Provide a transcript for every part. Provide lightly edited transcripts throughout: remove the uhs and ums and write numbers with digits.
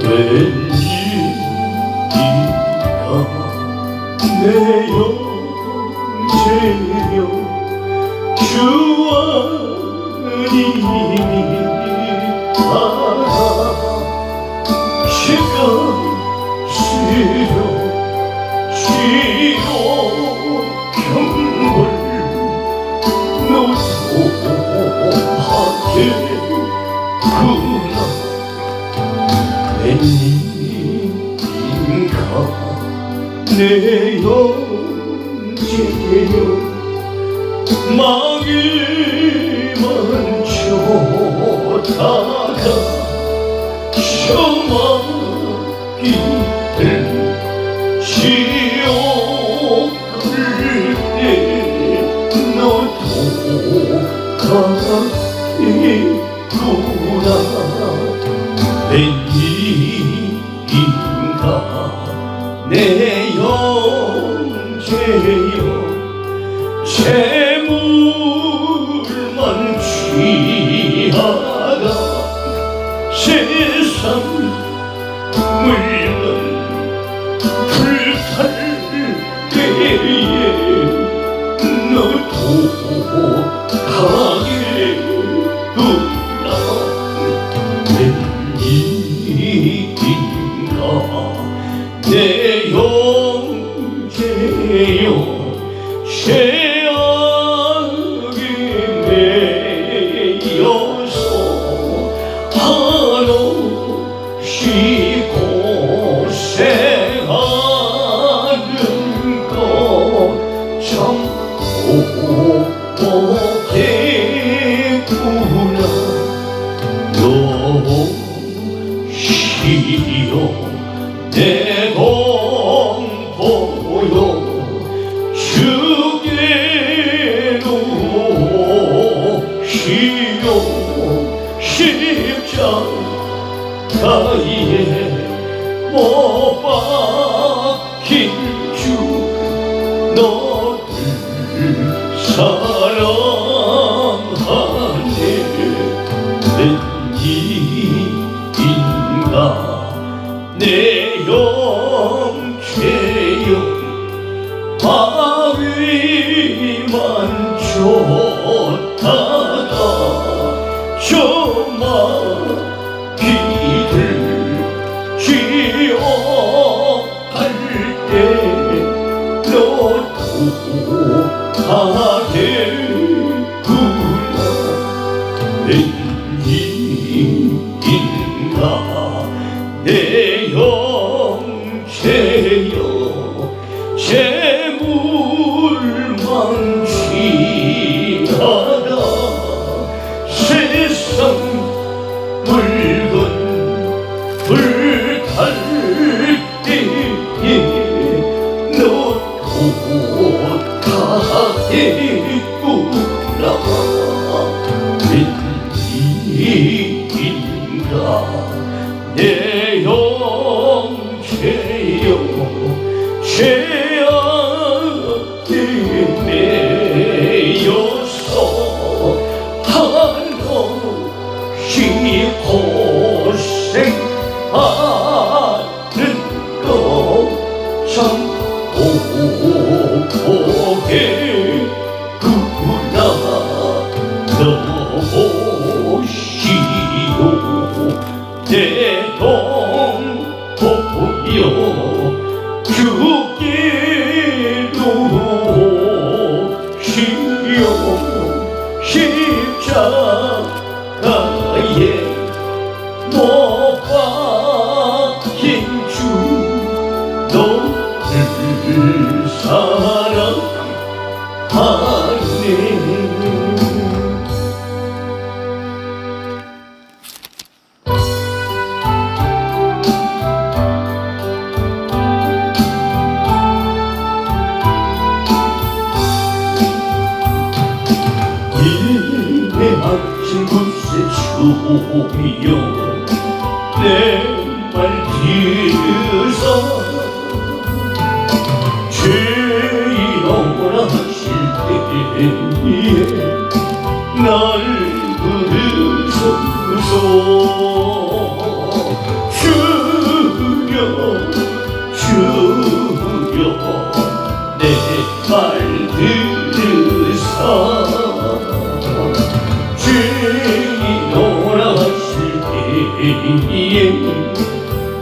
왠지 네가 내 영재여 주와님이 알아 시간 시려 지로 경을 노도하겠구나 웬일인가 내 영재여 막일만 쫓다가 저마기를 지옥을 때 너도 가겠구나 웬일인가 내 영재여 재물만 취하다 세상 물건 불탈 때에 너도 가겠구나 웬일인가 내 영재여 죄악에 매여서 한없이 고생하는 거 참 고맙겠구나 여시여 내 공포여 주께로 시요 십자가에 못 박힌 주 너를 사랑하네 웬일인가 내 영재여 바위만 쫓다가 저마귀들 지옥할 때 너도 가겠구나 웬일인가 내 영재여 재물만 취하다 세상 물건 불탈 때에 너도 가겠구나 웬일인가 내 영재여 죄악에 매여서 한없이 고생하는 거 참 고맙겠구나 너보시오 내 동포여 주께로 시요 십자가에 못 박힌 주 너를 사랑하네 아침 곳에 주여 내 말 들으사 죄인오라 하실 때에 날 부르소서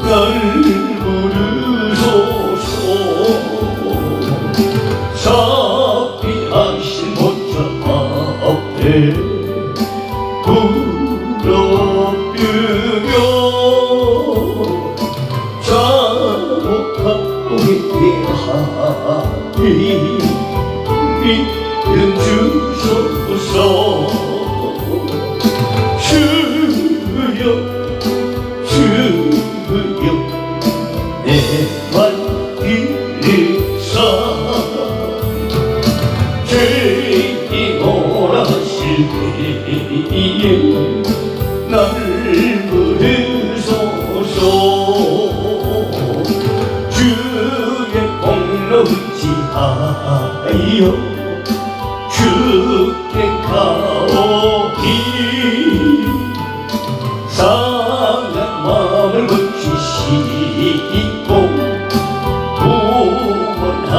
날 부르소서. 자비하신 보좌 앞에 부르며 자복하고 회개하리 믿음 주소서. 주여 주여 내 말 들으사 죄인이 오라실 때에 나를 부르소서. 주의 공로 의지하여 주께 가오니 상한 마음을 고치시고 구원하소서.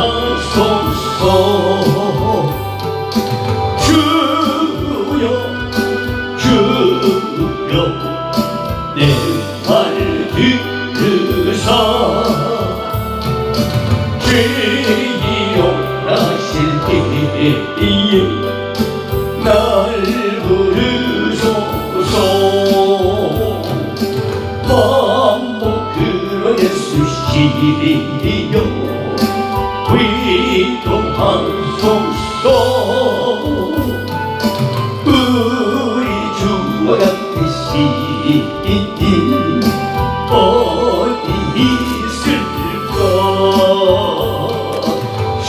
주여 주여 내 말 들으사 죄인이 오라실 때에 날 부르소서. 반복으로 예수시여 위로하소서. 우리 주와 같으시 어디 있을까.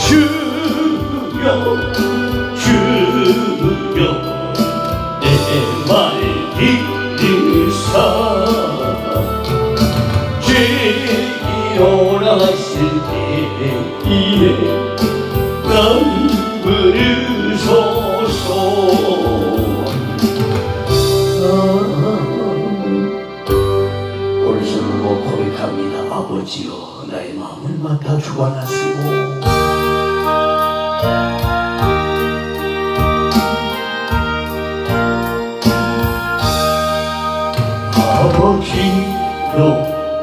주여 주여 내 말 들으사 죄인이 오라실 때에 날 부르소서. 오른손으로 고백합니다. 아버지여 나의 마음을 맡아 주관하시고 아버지여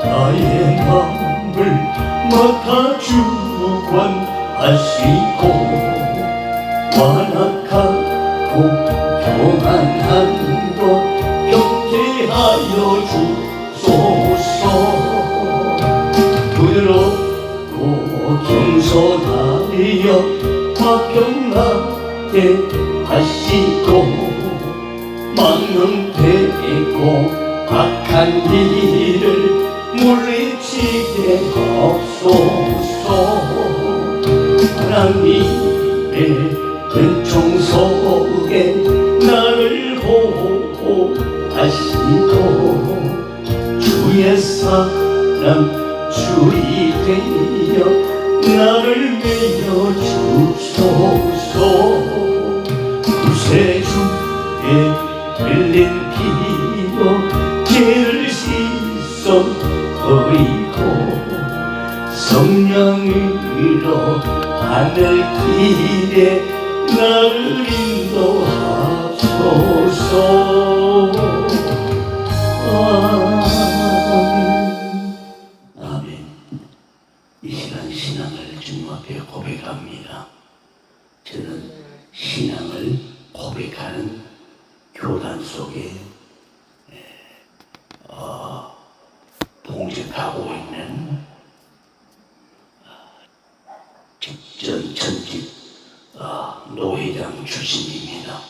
나의 마음을 맡아 주관하시고 완악하고 교만한 것 경계하여 주소서. 부드럽고 겸손하여 화평하게 하시고 마음 되고 악한 일을 물리치게 하옵소서. 하나님의 은총 속에 나를 보호하시고 주의 사랑 줄이 되어 나를 메어 주소서. 구세주의 흘린 피로 죄를 씻어 버리고 성령으로 하늘 길에 나를 인도하소서. 아멘. 이 시간 신앙을 주님 앞에 고백합니다. 저는 신앙을 고백하는 교단 속에 봉직하고 있는 직전 전직 노회장 출신입니다.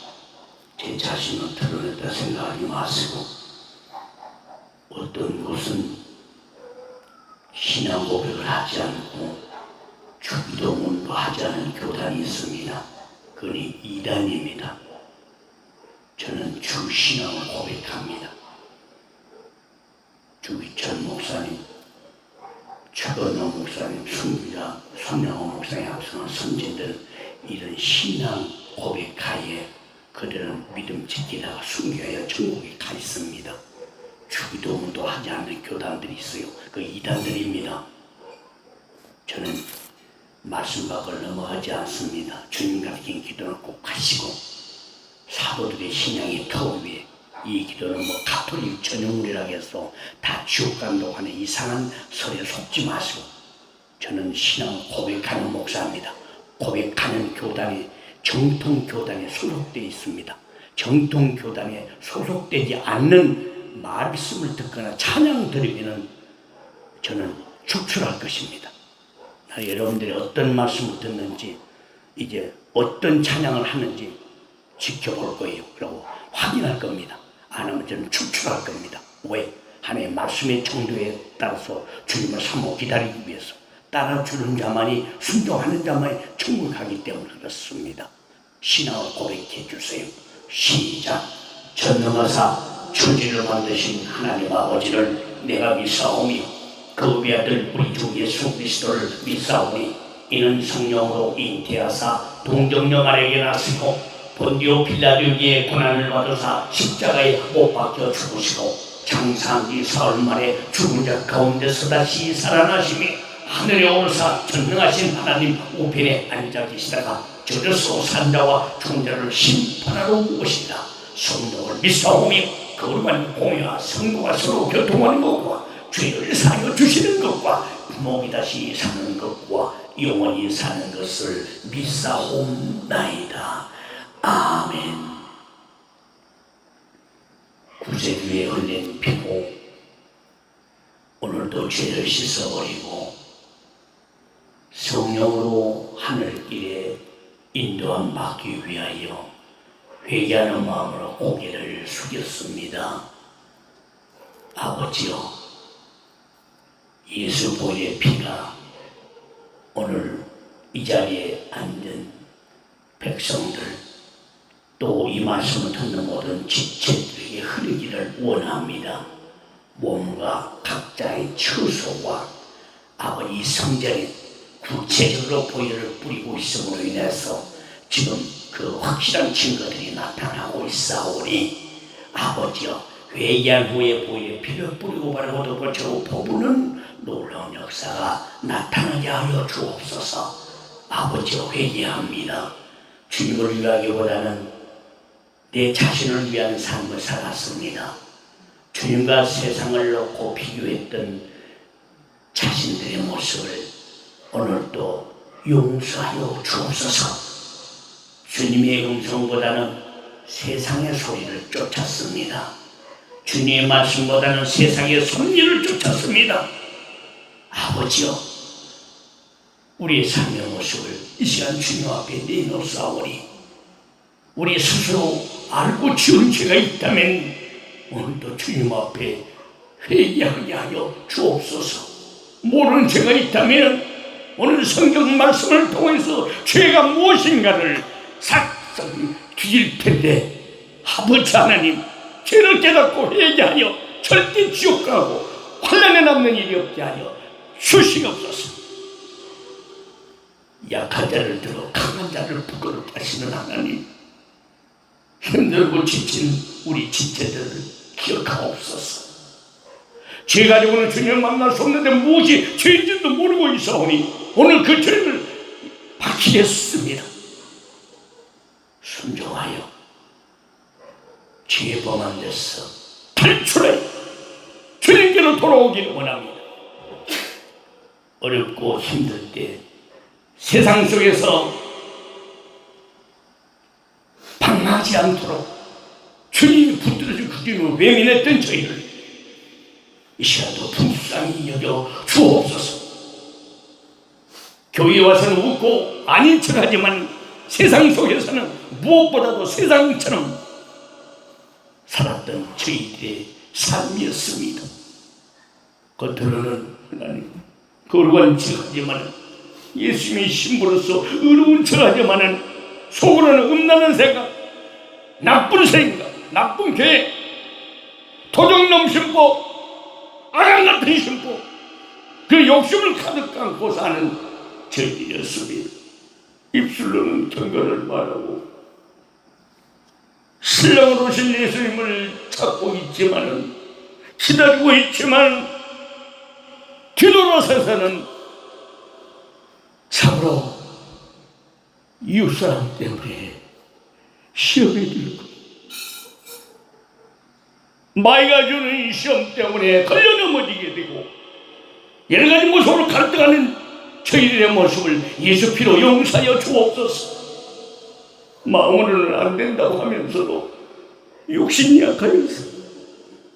제 자신을 드러냈다 생각하지 마시고 어떤 곳은 신앙 고백을 하지 않고 주기도문도 하지 않은 교단이 있습니다. 그건 이단입니다. 저는 주 신앙을 고백합니다. 주기천 목사님, 최건호 목사님, 순기자, 손영호 목사님 합성한 선진들은 이런 신앙 고백하에 그들은 믿음 지키다가 순교하여 천국에 가 있습니다. 주기도문도 하지 않는 교단들이 있어요. 그 이단들입니다. 저는 말씀 밖을 넘어가지 않습니다. 주님과 긴 기도를 꼭 하시고 사도들의 신앙의 터울 위에 이 기도는 뭐 가톨릭 전용물이라고 해서 다 지옥 간다고 하는 이상한 설에 속지 마시고, 저는 신앙을 고백하는 목사입니다. 고백하는 교단이 정통교단에 소속되어 있습니다. 정통교단에 소속되지 않는 말씀을 듣거나 찬양 들으면 저는 축출할 것입니다. 여러분들이 어떤 말씀을 듣는지, 이제 어떤 찬양을 하는지 지켜볼 거예요. 그리고 확인할 겁니다. 안 하면 저는 축출할 겁니다. 왜? 하나님의 말씀의 정도에 따라서 주님을 사모 기다리기 위해서 따라주는 자만이, 순종하는 자만이 천국 가기 때문에 그렇습니다. 신앙을 고백해 주세요. 시작. 전능하사 천지를 만드신 하나님 아버지를 내가 믿사오며 그 외아들 우리 주 예수 그리스도를 믿사오니 이는 성령으로 잉태하사 동정녀 마리아에게 나시고 본디오 빌라도에게 고난을 받으사 십자가에 못 박혀 죽으시고 장사한 지 사흘 만에 죽은 자 가운데서 다시 살아나시며 하늘에 오르사 전능하신 하나님 우편에 앉아 계시다가 저저서 산자와 중자를 심판하러 오시다. 성령을 믿사오며 거룩한 공유와 성도가 서로 교통하는 것과 죄를 사하여 주시는 것과 몸이 다시 사는 것과 영원히 사는 것을 믿사옵나이다. 아멘. 구세주에 흘린 피고 오늘도 죄를 씻어버리고 성령으로 하늘길에 인도함 받기 위하여 회개하는 마음으로 고개를 숙였습니다. 아버지여, 예수 보혈의 피가 오늘 이 자리에 앉은 백성들, 또 이 말씀을 듣는 모든 지체들에게 흐르기를 원합니다. 몸과 각자의 처소와 아버지 성전에 구체적으로 보혈을 뿌리고 있음으로 인해서 지금 그 확실한 증거들이 나타나고 있사오니 아버지여, 회개한 후에 보혈의 피를 뿌리고 바르고 고치고 퍼부는 놀라운 역사가 나타나게 하여 주옵소서. 아버지여, 회개합니다. 주님을 위하기보다는 내 자신을 위한 삶을 살았습니다. 주님과 세상을 놓고 비교했던 자신들의 모습을 오늘도 용서하여 주옵소서. 주님의 음성보다는 세상의 소리를 쫓았습니다. 주님의 말씀보다는 세상의 섭리를 쫓았습니다. 아버지여, 우리의 삶의 모습을 이 시간 주님 앞에 내놓사오니 우리 스스로 알고 지은 죄가 있다면 오늘도 주님 앞에 회개하게 하여 주옵소서. 모르는 죄가 있다면 오늘 성경 말씀을 통해서 죄가 무엇인가를 삭삭 뒤질 텐데, 아버지 하나님, 죄를 깨닫고 회개하여 절대 지옥 가고 환난에 남는 일이 없게 하여 주시옵소서. 약한 자를 들어 강한 자를 부끄럽게 하시는 하나님, 힘들고 지친 우리 지체들을 기억하옵소서. 죄 가지고는 주님을 만날 수 없는데 무엇이 죄인지도 모르고 있사오니 오늘 그 죄를 밝히겠습니다. 순종하여 죄 범한 데서 탈출해 주님께로 돌아오기를 원합니다. 어렵고 힘들 때 세상 속에서 방황하지 않도록 주님이 붙들어준 그 길을 외면했던 저희를 이 시간도 불쌍히 여겨 주옵소서. 교회에 와서는 웃고 아닌 척하지만 세상 속에서는 무엇보다도 세상처럼 살았던 저희들의 삶이었습니다. 겉으로는 하나님 거룩한 척하지만, 예수님의 신부로서 의로운 척하지만 속으로는 음란한 생각, 나쁜 생각, 나쁜 계획, 도적놈 신부, 아양 같은 신부, 그 욕심을 가득 안고 사는 저희였습니다. 입술로는 경건을 말하고 신랑으로 오신 예수님을 찾고 있지만은, 기다리고 있지만, 뒤돌아서서는 참으로 이웃사람 때문에 시험에 들고 마이가 주는 시험 때문에 걸려 넘어지게 되고 여러 가지 모습으로 갈등하는 저희들의 모습을 예수 피로 용서하여 주옵소서. 마음으로는 안 된다고 하면서도 육신이 약하여서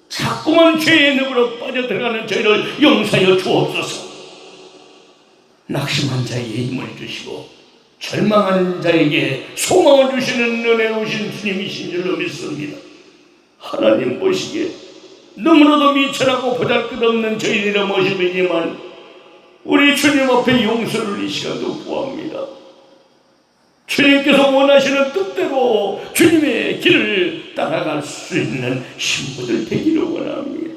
자꾸만 죄의 늪으로 빠져들어가는 저희를 용서하여 주옵소서. 낙심한 자에게 힘을 주시고 절망한 자에게 소망을 주시는 은혜로우신 주님이신 줄로 믿습니다. 하나님 보시기에 너무나도 미천하고 보잘것없는 저희들의 모습이지만 우리 주님 앞에 용서를 이 시간도 구합니다. 주님께서 원하시는 뜻대로 주님의 길을 따라갈 수 있는 신부들 되기를 원합니다.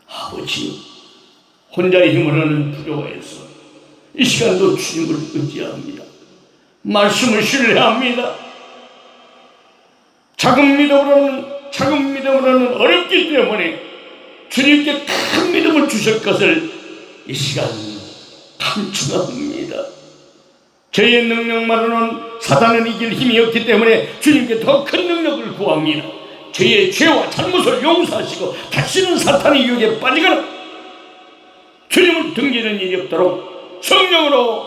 아버지, 혼자의 힘으로는 부족해서 이 시간도 주님을 의지합니다. 말씀을 신뢰합니다. 작은 믿음으로는 어렵기 때문에 주님께 큰 믿음을 주실 것을 이 시간 간청합니다. 저희의 능력만으로는 사단을 이길 힘이 없기 때문에 주님께 더 큰 능력을 구합니다. 저희의 죄와 잘못을 용서하시고 다시는 사탄의 유혹에 빠지거나 주님을 등지는 일이 없도록 성령으로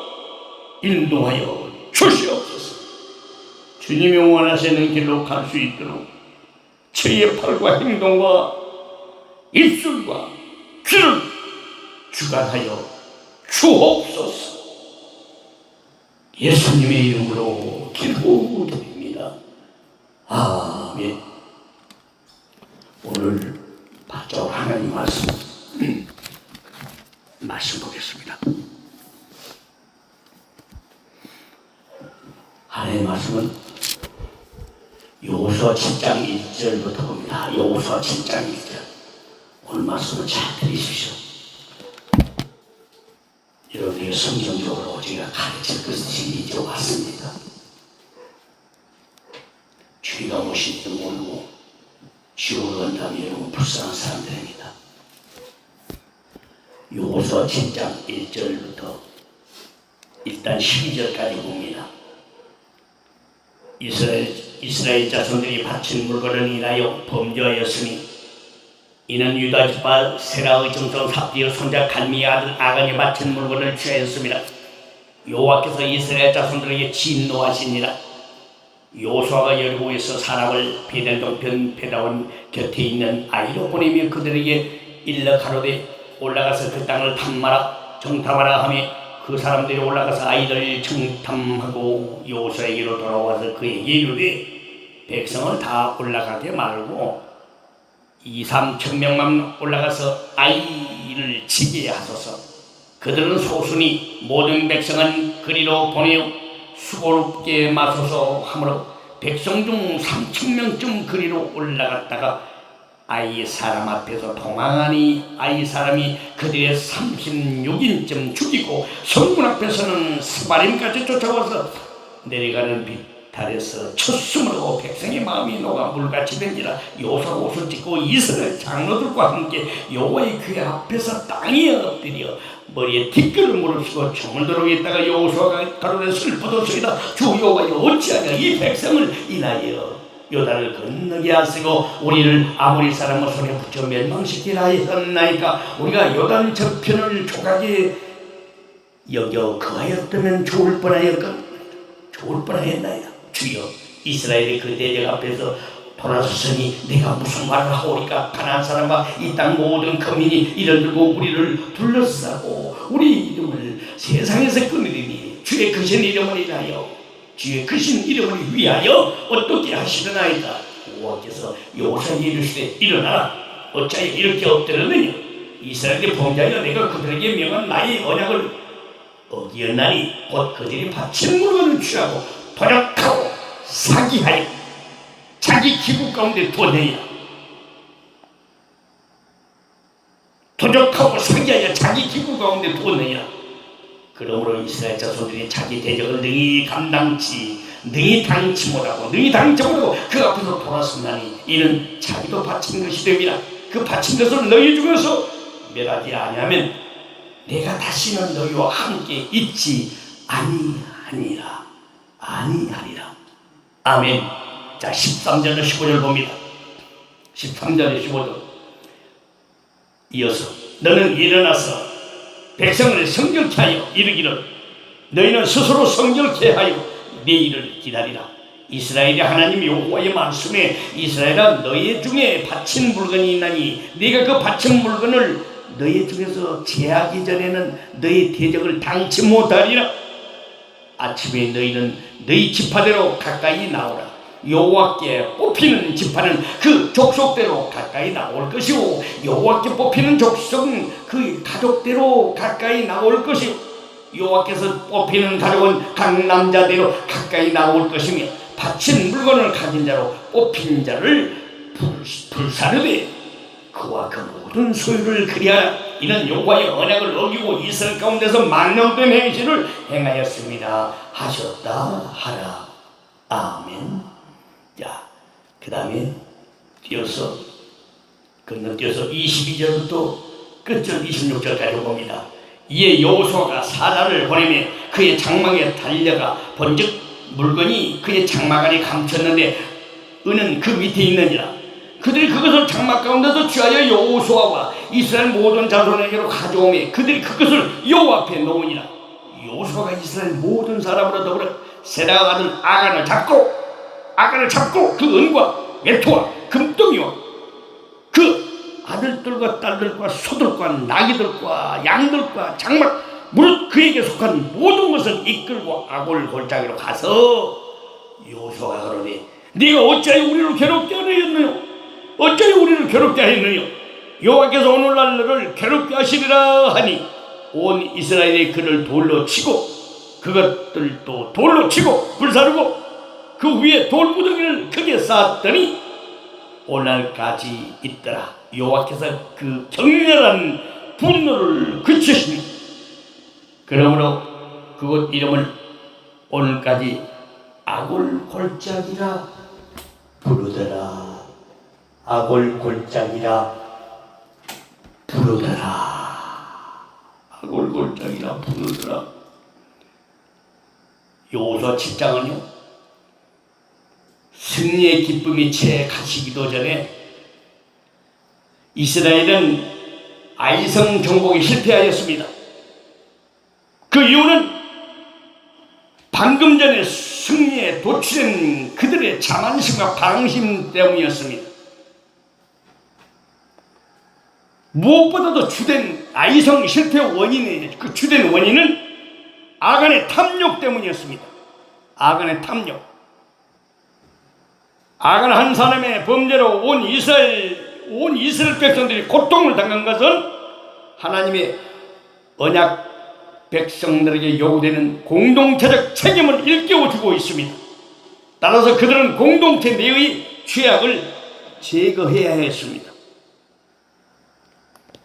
인도하여 주시옵소서. 주님이 원하시는 길로 갈 수 있도록 저희의 팔과 행동과 입술과 귀를 주관하여 주옵소서. 예수님의 이름으로 기도드립니다. 아멘. 오늘 바짝 하나님 말씀 보겠습니다. 하나님의 말씀은 여호수아 7장 1절부터 봅니다. 여호수아 7장 1절. 오늘 말씀을 잘 들으십시오. 여러분에게 성경적으로 제가 가르칠 것이 이제 왔습니다. 죄가 무엇인지도 모르고 지옥을 간다면 여러분 불쌍한 사람들입니다. 여호수아 7장 1절부터 일단 12절까지 봅니다. 이스라엘 자손들이 바친 물건을 인하여 범죄하였으니 이는 유다 집파 세라의 정성 삽디의 손자 갈미의 아들 아간이 바친 물건을 취하였습니다. 여호와께서 이스라엘 자손들에게 진노하시니라. 여호수아가 여리고에서 사람을 베델 동편 베다원 곁에 있는 아이로 보내며 그들에게 일러 가로되 올라가서 그 땅을 탐마라 정탐하라 하며 그 사람들이 올라가서 아이를 정탐하고 여호수아에게로 돌아와서 그에게 이르되 백성을 다 올라가게 말고 2-3천 명만 올라가서 아이를 치게 하소서. 그들은 소수니 모든 백성은 그리로 보내어 수고롭게 마소서 하므로 백성 중 3,000명쯤 그리로 올라갔다가 아이 사람 앞에서 동항하니 아이 사람이 그들의 36인쯤 죽이고 성문 앞에서는 스바림까지 쫓아와서 내려가는 비탈에서 쳤으므로 백성의 마음이 녹아 물같이 된지라. 여호수아가 옷을 찢고 이스라엘 장로들과 함께 여호와의 궤 앞에서 땅에 엎드려 머리에 뒷글을 무릅쓰고 정을 들어있다가 여호수아가 가로되 슬프도소이다. 주 여호와여 어찌하여 이 백성을 인하여 요단을 건너게 하시고 우리를 아모리 사람의 손에 붙여 멸망시키라 하였나이까. 우리가 요단 저편을 조각에 여겨 거하였다면 좋을 뻔하였나이다. 주여 이스라엘의 그 대적 앞에서 돌아섰으니 내가 무슨 말을 하오리까. 가나안 사람과 이 땅 모든 거민이 이를 들고 우리를 둘러싸고 우리 이름을 세상에서 끊으리니 주의 크신 이름을 인하여 주의 크신 이름을 위하여 어떻게 하시려나이다. 여호와께서 여호수아에게 이르시되 일어나라. 어찌하여 이렇게 엎드렸느냐. 이스라엘의 범죄하여 내가 그들에게 명한 나의 언약을 어기었나니 곧 그들이 바친 물건을 취하고 도적하고 사기하여 자기 기구 가운데 두었느니라. 도적하고 사기하여 자기 기구 가운데 두었느니라. 그러므로 이스라엘 자손들이 자기 대적을 능히 당치 못하고 그 앞에서 돌아섰나니 이는 자기도 바친 것이 됨이라. 그 바친 것을 너희 중에서 멸하지 아니하면 내가 다시는 너희와 함께 있지 아니하리라. 아멘. 자 13절로 15절 봅니다. 13절에 15절 이어서 너는 일어나서 백성을 성결케 하여 이르기를 너희는 스스로 성결케 하여 내일을 기다리라. 이스라엘의 하나님 여호와의 말씀에 이스라엘아 너희 중에 바친 물건이 있나니 네가 그 바친 물건을 너희 중에서 제하기 전에는 너희 대적을 당치 못하리라. 아침에 너희는 너희 지파대로 가까이 나오라. 여호와께 뽑히는 지파는 그 족속대로 가까이 나올 것이고 여호와께 뽑히는 족속은 그 가족대로 가까이 나올 것이요 여호와께서 뽑히는 가족은 각 남자대로 가까이 나올 것이며 바친 물건을 가진 자로 뽑힌 자를 불사르되 그와 그 모든 소유를 그리하라. 이는 여호와의 언약을 어기고 이스라엘 가운데서 망령된 행실을 행하였습니다 하셨다 하라. 아멘. 자, 그 다음에 건너뛰어서 22절부터 끝절 26절까지 봅니다. 이에 여호수아가 사자를 보내매 그의 장막에 달려가 본즉 물건이 그의 장막 안에 감췄는데 은은 그 밑에 있느니라. 그들이 그것을 장막 가운데서 취하여 여호수아와 이스라엘 모든 자손에게로 가져오매 그들이 그것을 여호와 앞에 놓으니라. 여호수아가 이스라엘 모든 사람으로 더불어 세라 아들 아간을 잡고 그 은과 외토와 금덩이와 그 아들들과 딸들과 소들과 나귀들과 양들과 장막 무릇 그에게 속한 모든 것을 이끌고 아골 골짜기로 가서 여호수아가 그러되 네가 어찌하여 우리를 괴롭게 하였느냐? 어찌하여 우리를 괴롭게 하였느냐? 여호와께서 오늘날 너를 괴롭게 하시리라 하니 온 이스라엘이 그를 돌로 치고 그것들도 돌로 치고 불사르고 그 위에 돌무더기를 크게 쌓았더니 오늘까지 있더라. 여호와께서 그 격렬한 분노를 그치시니 그러므로 그곳 이름을 오늘까지 아골 골짜기라 부르더라. 아골 골짜기라 부르더라. 아골 골짜기라 부르더라. 여호수아 7장은요 승리의 기쁨이 채 가시기도 전에 이스라엘은 아이성 정복에 실패하였습니다. 그 이유는 방금 전에 승리에 도취된 그들의 자만심과 방심 때문이었습니다. 무엇보다도 주된 아이성 실패 원인의 그 주된 원인은 아간의 탐욕 때문이었습니다. 아간의 탐욕. 아간 한 사람의 범죄로 온 이스라엘 백성들이 고통을 당한 것은 하나님의 언약 백성들에게 요구되는 공동체적 책임을 일깨워주고 있습니다. 따라서 그들은 공동체 내의 죄악을 제거해야 했습니다.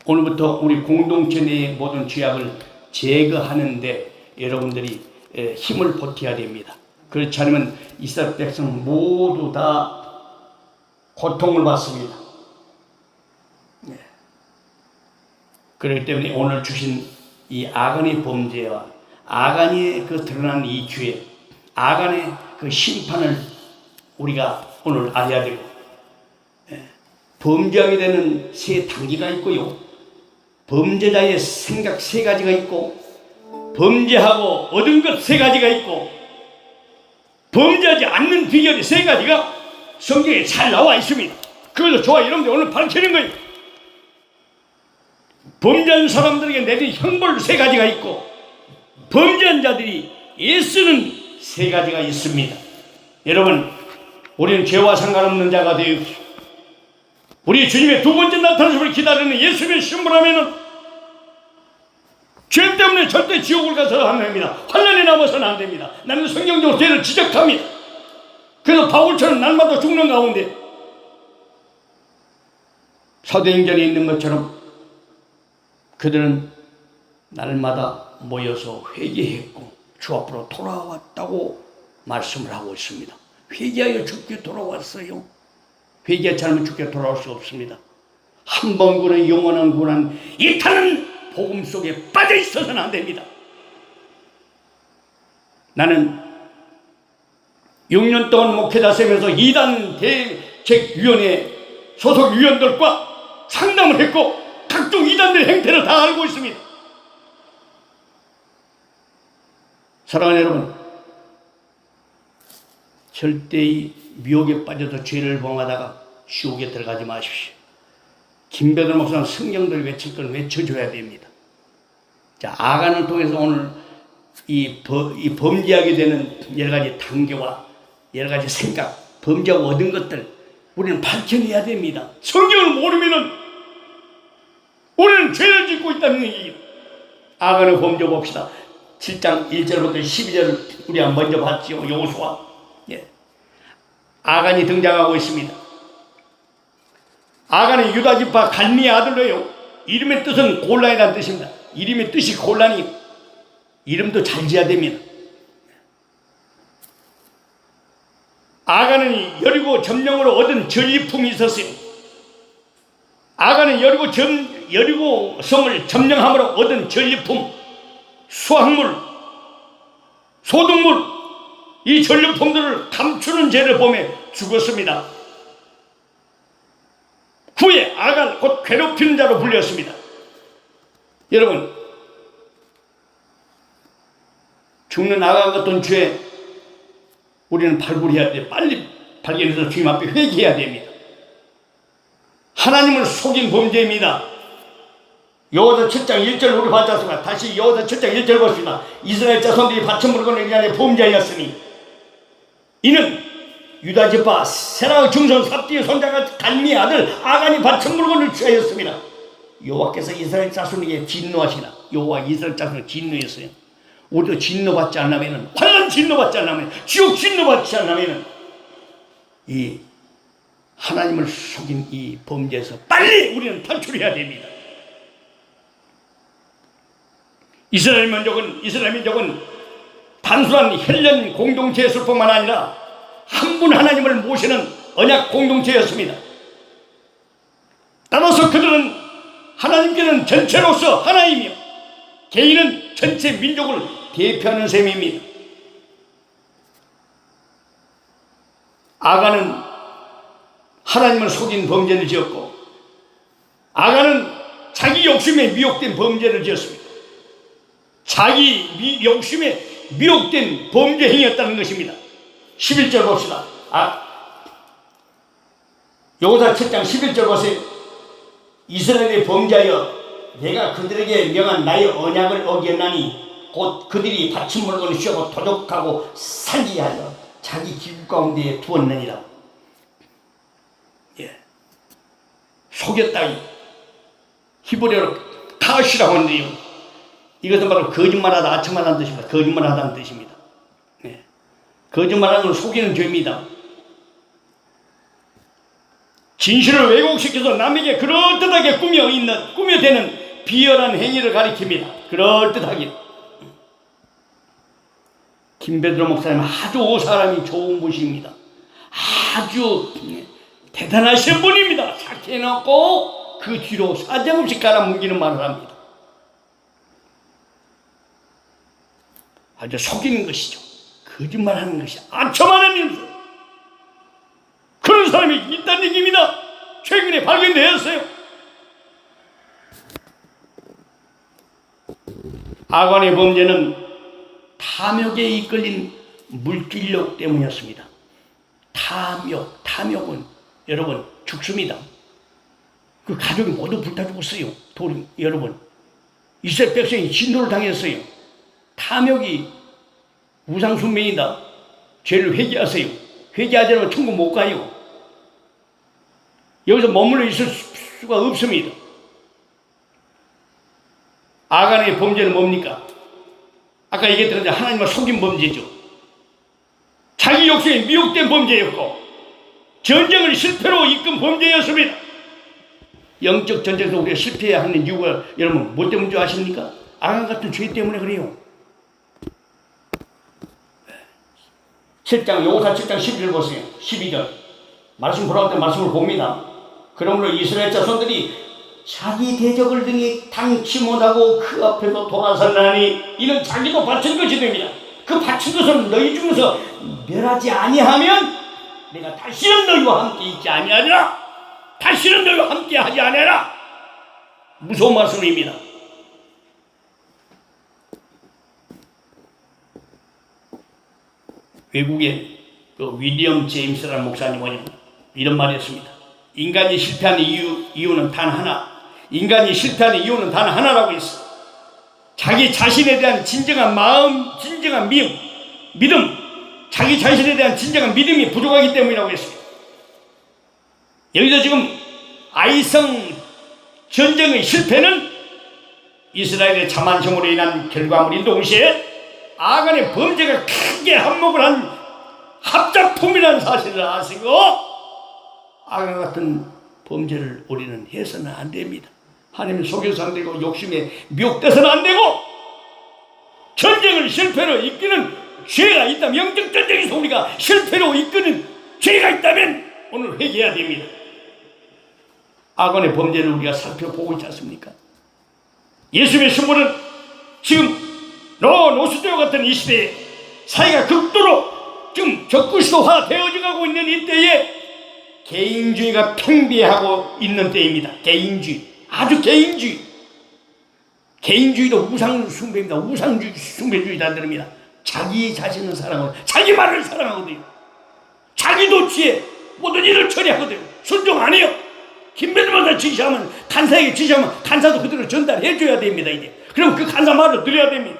오늘부터 우리 공동체 내의 모든 죄악을 제거하는데 여러분들이 힘을 보태야 됩니다. 그렇지 않으면 이스라엘 백성 모두 다 고통을 받습니다. 네. 그렇기 때문에 오늘 주신 이 아간의 범죄와 아간이 그 드러난 이 죄, 아간의 그 심판을 우리가 오늘 알아야 되고, 범죄하게 되는 세 단계가 있고요, 범죄자의 생각 세 가지가 있고, 범죄하고 얻은 것 세 가지가 있고, 범죄하지 않는 비결이 세 가지가 성경에 잘 나와 있습니다. 그래서 좋아, 여러분들 오늘 밝히는 거예요. 범죄한 사람들에게 내린 형벌 세 가지가 있고, 범죄한 자들이 애쓰는 세 가지가 있습니다. 여러분, 우리는 죄와 상관없는 자가 되옵시오. 우리 주님의 두 번째 나타나심을 기다리는 예수님의 신분하면은 죄 때문에 절대 지옥을 가서는 안 됩니다. 환난에 남아서는 안 됩니다. 나는 성경적으로 죄를 지적합니다. 그래서 바울처럼 날마다 죽는 가운데 사도행전에 있는 것처럼 그들은 날마다 모여서 회개했고 주 앞으로 돌아왔다고 말씀을 하고 있습니다. 회개하여 주께 돌아왔어요. 회개하지 않으면 주께 돌아올 수 없습니다. 한 번 구는 영원한 구원, 이타는 복음 속에 빠져 있어서는 안 됩니다. 나는 6년 동안 목회자 세면서 2단 대책위원회 소속 위원들과 상담을 했고 각종 이단들의 행태를 다 알고 있습니다. 사랑하는 여러분, 절대 이 미혹에 빠져서 죄를 범하다가 지옥에 들어가지 마십시오. 김배들 목사는 성경들 외칠 걸 외쳐줘야 됩니다. 자, 아간을 통해서 오늘 이 범죄하게 되는 여러 가지 단계와 여러 가지 생각, 범죄하고 얻은 것들 우리는 밝혀내야 됩니다. 성경을 모르면은 우리는 죄를 짓고 있다는 얘기예요. 아간의 범죄 봅시다. 7장 1절부터 12절을 우리가 먼저 봤지요. 여호수아. 예. 아간이 등장하고 있습니다. 아간은 유다 지파 갈미의 아들로요. 이름의 뜻은 곤란이라는 뜻입니다. 이름의 뜻이 곤란이. 이름도 잘 지어야 됩니다. 아간은 여리고 점령으로 얻은 전리품이 있었어요. 아간은 여리고 성을 점령함으로 얻은 전리품, 수확물, 소득물, 이 전리품들을 감추는 죄를 범해 죽었습니다. 후에 아간 곧 괴롭히는 자로 불렸습니다. 여러분, 죽는 아간 같은 죄 우리는 발굴해야 돼. 빨리 발견해서 주님 앞에 회개해야 됩니다. 하나님을 속인 범죄입니다. 여호수아 7장 1절 우리 봤지 않습니까? 다시 여호수아 7장 1절 보십니다. 이스라엘 자손들이 바친 물건을 위하여 범죄하였으니 이는 유다 지파 세라의 중손 삽디의 손자가 갈미의 아들 아간이 바친 물건을 취하였습니다. 여호와께서 이스라엘 자손에게 진노하시나. 여호와 이스라엘 자손을 진노했어요. 우리도 진노받지 않으면, 환난 진노받지 않으면, 지옥 진노받지 않으면 이 하나님을 속인 이 범죄에서 빨리 우리는 탈출해야 됩니다. 이스라엘 민족은 단순한 혈연 공동체였을 뿐만 아니라 한 분 하나님을 모시는 언약 공동체였습니다. 따라서 그들은 하나님께는 전체로서 하나이며 개인은 전체 민족을 대표하는 셈입니다. 아간은 하나님을 속인 범죄를 지었고 아간은 자기 욕심에 미혹된 범죄를 지었습니다. 자기 욕심에 미혹된 범죄 행위였다는 것입니다. 11절 봅시다. 여호수아 7장 11절 보세요. 이스라엘이 범죄하여 내가 그들에게 명한 나의 언약을 어겼나니 곧 그들이 바친 물건을 씌우고 도둑하고 사기하여 자기 기구 가운데에 두었느니라. 예. 속였다. 히브리어로 카시라고 하는데요. 이것은 바로 거짓말하다, 아첨하다는 뜻입니다. 거짓말하다는 뜻입니다. 예. 거짓말하는 걸 속이는 죄입니다. 진실을 왜곡시켜서 남에게 그럴듯하게 꾸며대는 비열한 행위를 가리킵니다. 그럴듯하게. 김베드로 목사님 아주 사람이 좋은 분입니다. 아주 대단하신 분입니다. 착해놓고 그 뒤로 사정없이 깔아뭉기는 말을 합니다. 아주 속이는 것이죠. 거짓말하는 것이 아첨하는 일이죠. 그런 사람이 있다는 얘기입니다. 최근에 발견되었어요. 아간의 범죄는 탐욕에 이끌린 물질력 때문이었습니다. 탐욕은 여러분 죽습니다. 그 가족이 모두 불타 죽었어요. 여러분, 이스라엘 백성이 진노를 당했어요. 탐욕이 우상숭배이다. 죄를 회개하세요. 회개하지 않으면 천국 못 가요. 여기서 머물러 있을 수가 없습니다. 아간의 범죄는 뭡니까? 아까 얘기했던 것처럼 하나님을 속인 범죄죠. 자기 욕심에 미혹된 범죄였고 전쟁을 실패로 이끈 범죄였습니다. 영적 전쟁에서 우리가 실패해야 하는 이유가 여러분 뭐 때문인 줄 아십니까? 아간 같은 죄 때문에 그래요. 7장 여호수아 7장 11절 보세요. 12절 말씀 돌아올 때 말씀을 봅니다. 그러므로 이스라엘 자손들이 자기 대적을 등에 당치 못하고 그 앞에서 돌아섰나니 이는 자기도 바친 것이 됩니다. 그 바친 것을 너희 중에서 멸하지 아니하면 내가 다시는 너희와 함께 있지 아니하리라. 다시는 너희와 함께 하지 않으라. 무서운 말씀입니다. 외국의 그 위리엄 제임스라는 목사님은 이런 말을 했습니다. 인간이 실패하는 이유는 단 하나. 인간이 실패하는 이유는 단 하나라고 했어. 자기 자신에 대한 진정한 마음, 진정한 믿음, 자기 자신에 대한 진정한 믿음이 부족하기 때문이라고 했습니다. 여기서 지금 아이성 전쟁의 실패는 이스라엘의 자만심으로 인한 결과물인 동시에 아간의 범죄가 크게 한몫을 한 합작품이라는 사실을 아시고 아간 같은 범죄를 우리는 해서는 안 됩니다. 하나님 속여서 안 되고 욕심에 미혹돼서는 안 되고 전쟁을 실패로 이끄는 죄가 있다면 영적 전쟁에서 우리가 실패로 이끄는 죄가 있다면 오늘 회개해야 됩니다. 아간의 범죄를 우리가 살펴보고 있지 않습니까? 예수님의 신부는 지금 노수대와 같은 이 시대에 사회가 극도로 지금 적구시도화 되어져가고 있는 이때에 개인주의가 팽배하고 있는 때입니다. 개인주의, 아주 개인주의. 개인주의도 우상숭배입니다. 우상숭배주의자들입니다. 자기 자신을 사랑하고 자기 말을 사랑하거든요. 자기 도취에 모든 일을 처리하거든요. 순종 안 해요. 김배들마다 지시하면, 간사에게 지시하면 간사도 그대로 전달해줘야 됩니다. 이제 그럼 그 간사 말을 들어야 됩니다.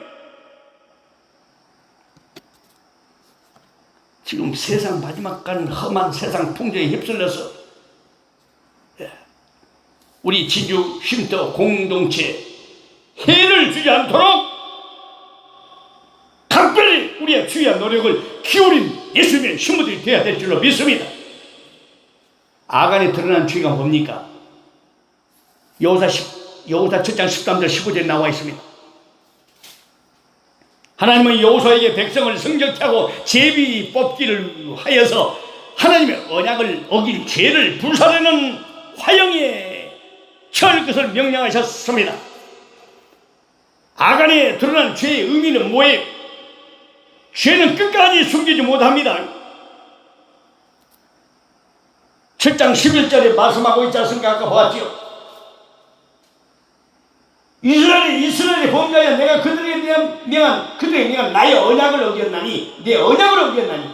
지금 세상 마지막 가는 험한 세상 풍조에 휩쓸려서 우리 진주 쉼터 공동체 해를 주지 않도록 각별히 우리의 주의한 노력을 기울인 예수님의 신부들이 되어야 될 줄로 믿습니다. 아간에 드러난 죄가 뭡니까? 여호사 7장 13절 15절에 나와 있습니다. 하나님은 여호수아에게 백성을 성결케 하고 제비 뽑기를 하여서 하나님의 언약을 어긴 죄를 불사르는 화형에 처할 것을 명령하셨습니다. 아간에 드러난 죄의 의미는 뭐예요? 죄는 끝까지 숨기지 못합니다. 7장 11절에 말씀하고 있지 않습니까? 아까 보았지요. 이스라엘의 범죄하여 내가 그들에게 명한 나의 언약을 어겼나니, 내 언약을 어겼나니,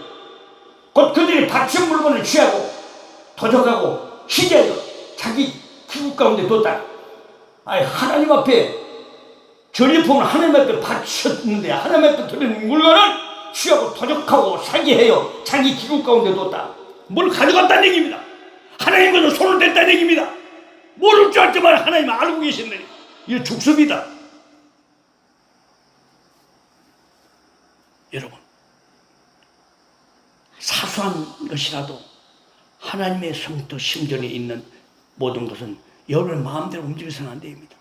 곧 그들이 바친 물건을 취하고 도적하고 희재하여 자기 기국 가운데 뒀다. 하나님 앞에 전리품을 하나님 앞에 바쳤는데 하나님 앞에 드린 물건을 취하고 도적하고 사기해요 자기 기국 가운데 뒀다. 뭘 가져갔다는 얘기입니다. 하나님 것을 손을 댔다는 얘기입니다. 모를 줄 알지만 하나님 알고 계신다니. 이거 죽습니다. 여러분, 사소한 것이라도 하나님의 성도 심전에 있는 모든 것은 여러분의 마음대로 움직여서는 안 됩니다.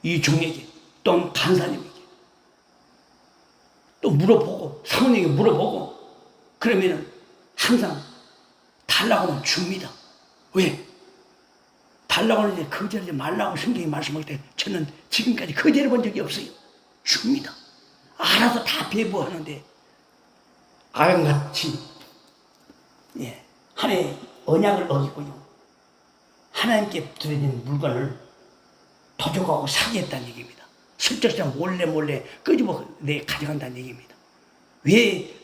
이 종에게 또 간사님에게 또 물어보고 사모님에게 물어보고 그러면은 항상 달라고 하면 줍니다. 왜? 달라고 하는데 거절하지 말라고 성경이 말씀할 때 저는 지금까지 거절해 본 적이 없어요. 줍니다. 알아서 다 배부하는데 아간같이 하나님의 언약을 어기고요 하나님께 드려진 물건을 도적하고 사기했다는 얘기입니다. 슬쩍슬쩍 몰래 끄집어 내 가져간다는 얘기입니다. 왜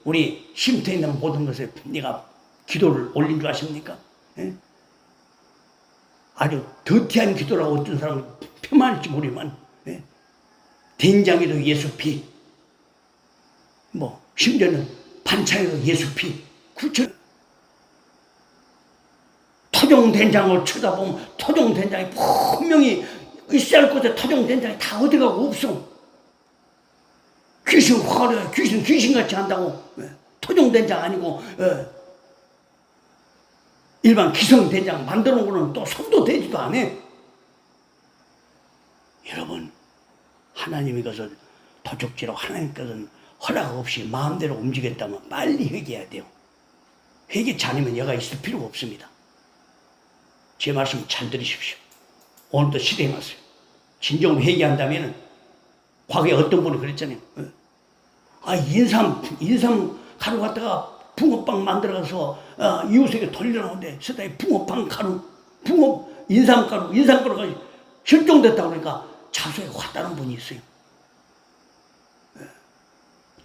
우리 쉼터에 있는 모든 것에 내가 기도를 올린 줄 아십니까? 아주 더티한 기도라고 어떤 사람은 폄하할지 모르지만 된장에도 예수피, 심지어는 반찬에도 예수피, 토종된장을 쳐다보면 토종된장이 분명히 있어야 할 곳에 토종된장이 다 어디가고 없어. 귀신 화려해. 귀신같이 한다고. 토종된장 아니고 일반 기성된장 만들어 놓은 거는 또 손도 대지도 않아. 여러분, 하나님의 것을 도적질하고 하나님 것은 허락 없이 마음대로 움직였다면 빨리 회개해야 돼요. 회개치 않으면 여가 있을 필요가 없습니다. 제 말씀 잘 들으십시오. 오늘도 실행하세요. 진정으로 회개한다면 과거에 어떤 분이 그랬잖아요. 인삼 가루 갖다가 붕어빵 만들어서 이웃에게 돌려놓는데 세상에 붕어빵 가루, 인삼가루가 실종됐다고 그러니까 자수에 왔다는 분이 있어요.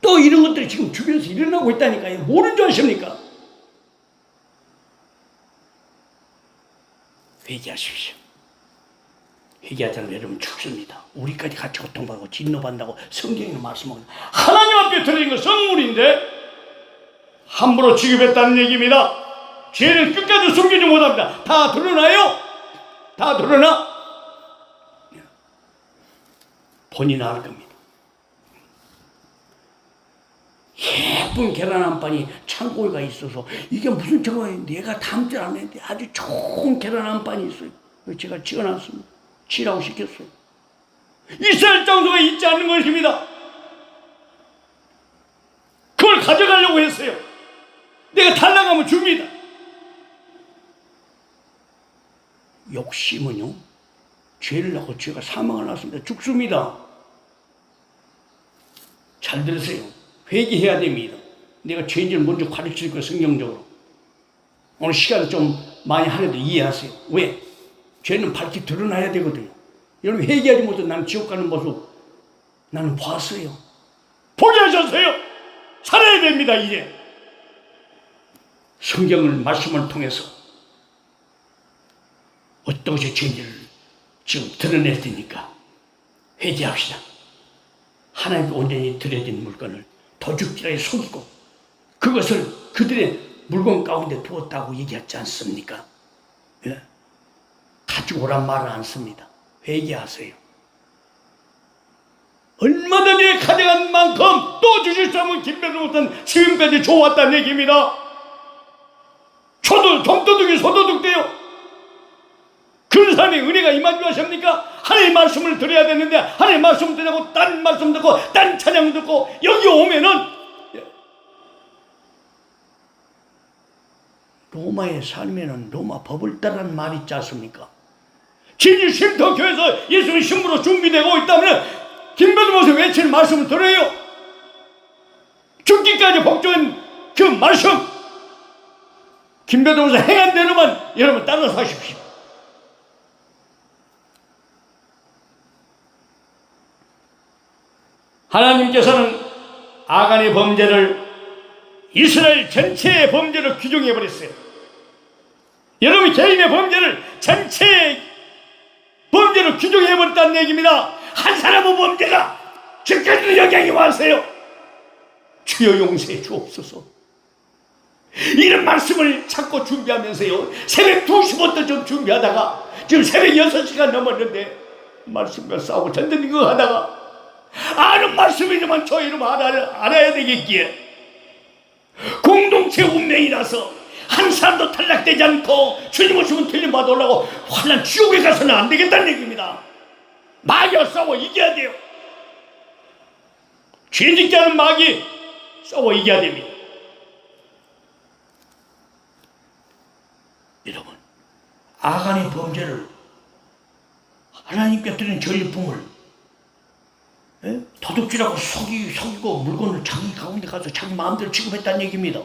또 이런 것들이 지금 주변에서 일어나고 있다니까요. 모르는 줄 아십니까? 회개하십시오. 회개하지 않으면 여러분 죽습니다. 우리까지 같이 고통받고 진노받는다고 성경에는 말씀합니다. 하나님 앞에 드린 건 성물인데 함부로 취급했다는 얘기입니다. 죄는 끝까지 숨기지 못합니다. 다 드러나요? 다 드러나? 본인 알 겁니다. 예쁜 계란 한 판이 창고에가 있어서 이게 무슨 저거 내가 담지 않았는데 아주 좋은 계란 한 판이 있어요. 제가 지어놨습니다. 지라고 시켰어요. 있을 장소가 있지 않는 것입니다. 그걸 가져가려고 했어요. 내가 달라가면 줍니다. 욕심은요, 죄를 낳고 죄가 사망을 낳습니다. 죽습니다. 잘 들으세요. 회개해야 됩니다. 내가 죄인지를 먼저 가르칠 거예요, 성경적으로. 오늘 시간 좀 많이 하려도 이해하세요. 왜? 죄는 밝히 드러나야 되거든요. 여러분, 회개하지 못해 나는 지옥 가는 모습 나는 봤어요. 보게 하셨어요. 살아야 됩니다, 이제. 성경을, 말씀을 통해서 어떤 것이 죄인지를 지금 드러낼 테니까 회개합시다. 하나님께 온전히 드려진 물건을 도둑질하게 속이고 그것을 그들의 물건 가운데 두었다고 얘기하지 않습니까? 예? 가지고 오란 말을 안 씁니다. 회개하세요. 얼마든지 가져간 만큼 또 주실 수 없는 김배도 못한 지금까지 줘왔다는 얘기입니다. 정도둑이 소도둑 돼요. 그런 사람이 은혜가 임한 줄 아십니까? 하나님의 말씀을 드려야 되는데 하나님의 말씀 드리고 딴 말씀 듣고 딴 찬양 듣고 여기 오면은 로마에 살면은 로마 법을 따르는 말이 있지 않습니까? 진실 쉼터교회에서 예수님 신부로 준비되고 있다면 김배도 모습 외치는 말씀을 들어요. 죽기까지 복종한 그 말씀 김배도 모습 행한 대로만 여러분 따라서 하십시오. 하나님께서는 아간의 범죄를 이스라엘 전체의 범죄로 규정해버렸어요. 여러분 개인의 범죄를 전체의 범죄로 규정해버렸다는 얘기입니다. 한 사람의 범죄가 지금까지도 영향이 왔어요. 주여 용서해 주옵소서. 이런 말씀을 찾고 준비하면서요, 새벽 2시부터 좀 준비하다가 지금 새벽 6시간 넘었는데 말씀과 싸우고 전전 이거 하다가 아는 말씀이지만 저 이름 알아야 되겠기에 공동체 운명이라서 한 사람도 탈락되지 않고 주님 오시면 틀림받아 올라고 환난 지옥에 가서는 안 되겠다는 얘기입니다. 마귀와 싸워 이겨야 돼요. 죄짓지 않은 마귀 싸워 이겨야 됩니다. 여러분, 아간의 범죄를 하나님께 드린 전리품을 도둑질하고 속이고 물건을 자기 가운데 가서 자기 마음대로 취급했다는 얘기입니다.